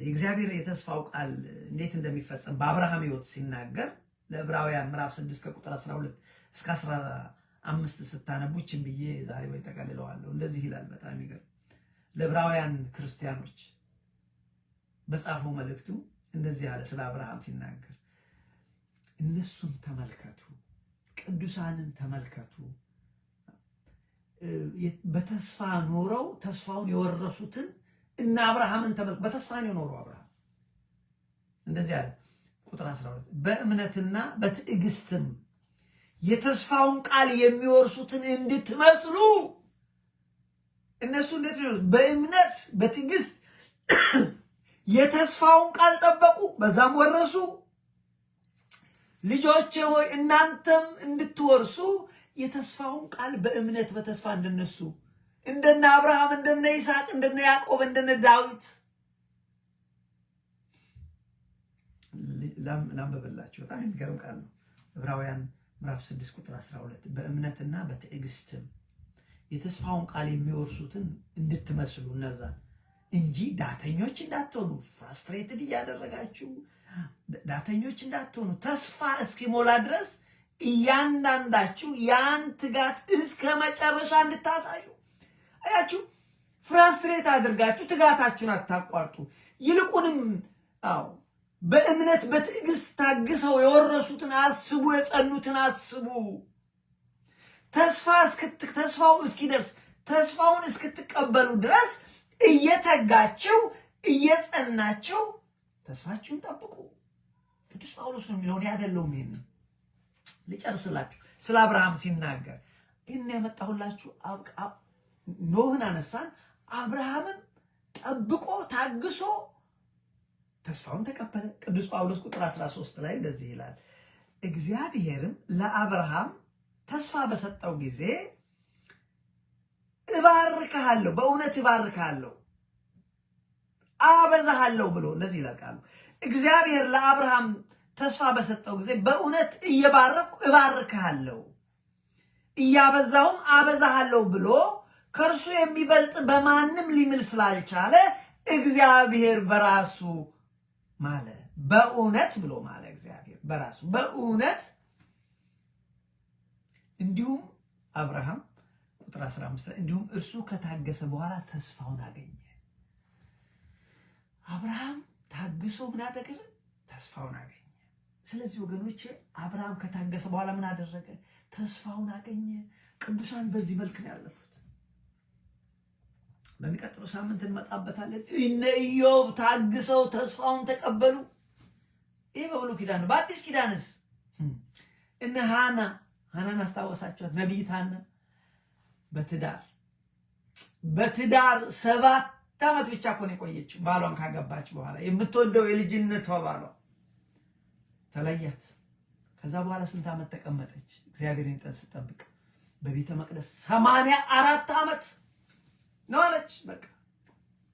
የእግዚአብሔር የተስፋው ቃል እንዴት እንደሚፈጸም በአብርሃም ሕይወት ሲናገር ለዕብራውያን ምዕራፍ 6 ከቁጥር 12 እስከ 15 ስታነቡችን ብዬ ዛሬ ወይ ተቀልለዋለሁ። እንደዚህ ይላል። በጣም ይገርም። ለዕብራውያን ክርስቲያኖች በጻፈው መልእክቱ እንደዚህ ያለ ስለ አብርሃም ሲናገር እነሱን ተመልከቱ፣ ቅዱሳንን ተመልከቱ፣ በተስፋ ኖረው ተስፋውን የወረሱትን እና አብርሃምን ተመልከቱ። በተስፋ ነው የኖረው አብርሃም። እንደዚህ አለ ቁጥር 12 በእምነትና በትዕግስትም የተስፋውን ቃል የሚወርሱትን እንድትመስሉ። እነሱ እንዴት ነው? በእምነት በትዕግስት የተስፋውን ቃል ጠበቁ፣ በዛም ወረሱ። ልጆቼ ሆይ እናንተም እንድትወርሱ የተስፋውን ቃል በእምነት በተስፋ እንደነሱ እንደነ አብርሃም እንደነ ይስሐቅ እንደነ ያዕቆብ እንደነ ዳዊት ላንብብላችሁ። በጣም የሚገርም ቃል ነው። ዕብራውያን ምዕራፍ 6 ቁጥር 12 በእምነትና በትዕግስትም የተስፋውን ቃል የሚወርሱትን እንድትመስሉ እነዛን እንጂ ዳተኞች እንዳትሆኑ፣ ፍራስትሬትድ እያደረጋችሁ ዳተኞች እንዳትሆኑ፣ ተስፋ እስኪሞላ ድረስ እያንዳንዳችሁ ያን ትጋት እስከ መጨረሻ እንድታሳዩ። አያችሁ፣ ፍራስትሬት አድርጋችሁ ትጋታችሁን አታቋርጡ። ይልቁንም በእምነት በትዕግስት ታግሰው የወረሱትን አስቡ፣ የጸኑትን አስቡ። ተስፋው እስኪደርስ ተስፋውን እስክትቀበሉ ድረስ እየተጋችሁ እየጸናችሁ ተስፋችሁን ጠብቁ። ቅዱስ ጳውሎስ ነው የሚለው፣ አይደለም። ይሄን ልጨርስላችሁ። ስለ አብርሃም ሲናገር ይሄን ያመጣሁላችሁ ኖህን አነሳን። አብርሃምም ጠብቆ ታግሶ ተስፋውን ተቀበለ። ቅዱስ ጳውሎስ ቁጥር 13 ላይ እንደዚህ ይላል፣ እግዚአብሔርም ለአብርሃም ተስፋ በሰጠው ጊዜ እባርክሃለሁ፣ በእውነት እባርክሃለሁ፣ አበዛሃለሁ ብሎ እንደዚህ ይላል። እግዚአብሔር ለአብርሃም ተስፋ በሰጠው ጊዜ በእውነት እየባረኩ እባርክሃለሁ እያበዛሁም አበዛሃለሁ ብሎ ከእርሱ የሚበልጥ በማንም ሊምል ስላልቻለ እግዚአብሔር በራሱ ማለ። በእውነት ብሎ ማለ እግዚአብሔር በራሱ በእውነት። እንዲሁም አብርሃም ቁጥር 15 ላይ እንዲሁም እርሱ ከታገሰ በኋላ ተስፋውን አገኘ። አብርሃም ታግሶ ምን አደረገ? ተስፋውን አገኘ። ስለዚህ ወገኖቼ አብርሃም ከታገሰ በኋላ ምን አደረገ? ተስፋውን አገኘ። ቅዱሳን በዚህ መልክ ነው ያለፉት። በሚቀጥለው ሳምንት እንመጣበታለን። እነ ኢዮብ ታግሰው ተስፋውን ተቀበሉ። ይሄ በብሉይ ኪዳን ነው። በአዲስ ኪዳንስ እነ ሃናን አስታወሳችኋት? ነቢይት ሃና በትዳር 7 ዓመት ብቻ እኮ ነው የቆየችው። ባሏን ካገባች በኋላ የምትወደው የልጅነቷ ባሏ ተለያት። ከዛ በኋላ ስንት ዓመት ተቀመጠች? እግዚአብሔርን ስትጠብቅ በቤተ መቅደስ 84 ዓመት ነው አለች። በቃ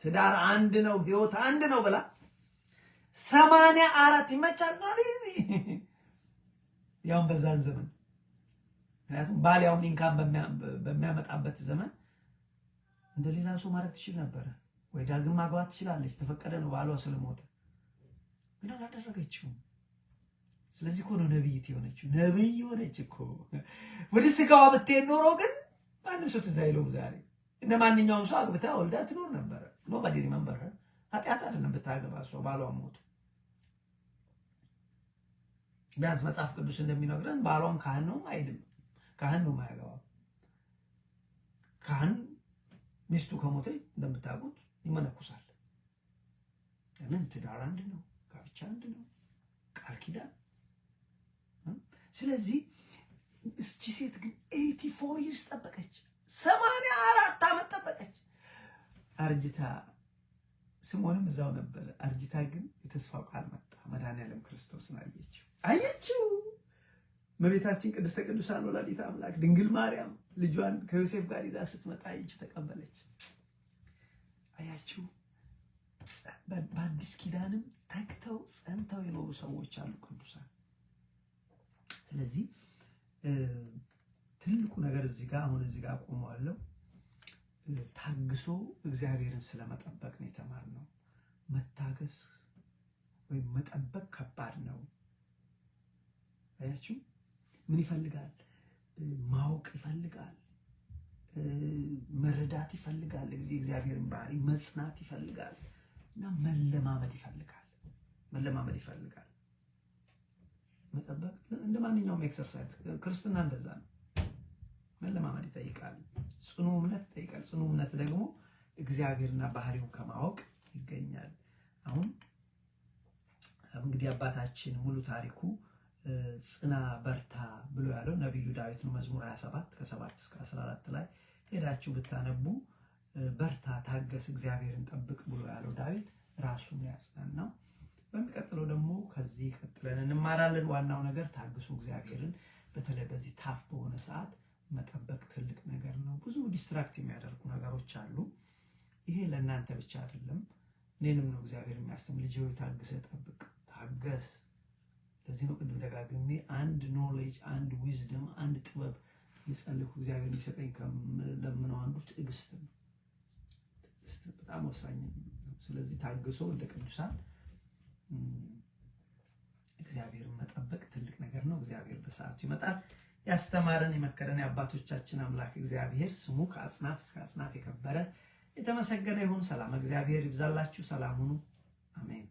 ትዳር አንድ ነው፣ ህይወት አንድ ነው ብላ 84 ይመቻል ነው እዚህ ያው በዛን ዘመን። ምክንያቱም ባል ያው ኢንካም በሚያመጣበት ዘመን እንደሌላ ሰው ማድረግ ትችል ነበር፣ ወይ ዳግም ማግባት ትችላለች፣ ተፈቀደ ነው ባሏ ስለሞተ። ግን አላደረገችውም። ስለዚህ እኮ ነው ነብይት የሆነችው። ነብይ ሆነች እኮ። ወደ ስጋዋ ብትሄድ ኖሮ ግን ማንም ሰው ትዝ አይለውም። ዛሬ እንደ ማንኛውም ሰው አግብታ ወልዳ ትኖር ነበር። ኖባዲ ሪመምበር ሄር። ኃጢአት አይደለም ብታገባ እሷ ባሏ ሞቱ። ቢያንስ መጽሐፍ ቅዱስ እንደሚነግረን ባሏም ካህን ነው አይልም። ካህን ነው የማያገባው። ካህን ሚስቱ ከሞተች እንደምታውቁት ይመነኩሳል። ለምን? ትዳር አንድ ነው፣ ጋብቻ አንድ ነው፣ ቃል ኪዳን። ስለዚህ እቺ ሴት ግን 84 years ጠበቀች፣ 84 ዓመት ጠበቀች። አርጅታ ስሞንም እዛው ነበር። አርጅታ ግን የተስፋው ቃል መጣ። መድኃኒዓለም ክርስቶስን አየችው። እመቤታችን ቅድስተ ቅዱሳን ወላዲተ አምላክ ድንግል ማርያም ልጇን ከዮሴፍ ጋር ይዛ ስትመጣ ይች ተቀበለች። አያችሁ፣ በአዲስ ኪዳንም ተግተው ጸንተው የኖሩ ሰዎች አሉ ቅዱሳን። ስለዚህ ትልቁ ነገር እዚህ ጋር አሁን እዚህ ጋር ቆመዋለሁ። ታግሶ እግዚአብሔርን ስለመጠበቅ ነው የተማርነው። መታገስ ወይም መጠበቅ ከባድ ነው። አያችሁ፣ ምን ይፈልጋል? ማወቅ ይፈልጋል፣ መረዳት ይፈልጋል፣ እግዚአብሔርን ባህሪ መጽናት ይፈልጋል እና መለማመድ ይፈልጋል። መጠበቅ እንደ ማንኛውም ኤክሰርሳይዝ ክርስትና እንደዛ ነው። መለማመድ ይጠይቃል፣ ጽኑ እምነት ይጠይቃል። ጽኑ እምነት ደግሞ እግዚአብሔርና ባህሪውን ከማወቅ ይገኛል። አሁን እንግዲህ አባታችን ሙሉ ታሪኩ ጽና በርታ ብሎ ያለው ነብዩ ዳዊት ነው። መዝሙር 27 ከ7 እስከ 14 ላይ ሄዳችሁ ብታነቡ በርታ፣ ታገስ፣ እግዚአብሔርን ጠብቅ ብሎ ያለው ዳዊት ራሱን ያጽናናው። በሚቀጥለው ደግሞ ከዚህ ቀጥለን እንማራለን። ዋናው ነገር ታግሶ እግዚአብሔርን በተለይ በዚህ ታፍ በሆነ ሰዓት መጠበቅ ትልቅ ነገር ነው። ብዙ ዲስትራክት የሚያደርጉ ነገሮች አሉ። ይሄ ለእናንተ ብቻ አይደለም፣ እኔንም ነው እግዚአብሔር የሚያስም። ልጅ ሆይ ታግሰህ ጠብቅ፣ ታገስ። ለዚህ ነው ቅድም ደጋግሜ አንድ ኖሌጅ፣ አንድ ዊዝደም፣ አንድ ጥበብ የጸለይኩ እግዚአብሔር እንዲሰጠኝ ከምለምነው አንዱ ትዕግስት ነው። ትዕግስት በጣም ወሳኝ ነው። ስለዚህ ታግሶ እንደ ቅዱሳን እግዚአብሔርን መጠበቅ ትልቅ ነገር ነው። እግዚአብሔር በሰዓቱ ይመጣል። ያስተማረን የመከረን የአባቶቻችን አምላክ እግዚአብሔር ስሙ ከአጽናፍ እስከ አጽናፍ የከበረ የተመሰገነ ይሁን። ሰላም እግዚአብሔር ይብዛላችሁ። ሰላም ሁኑ። አሜን።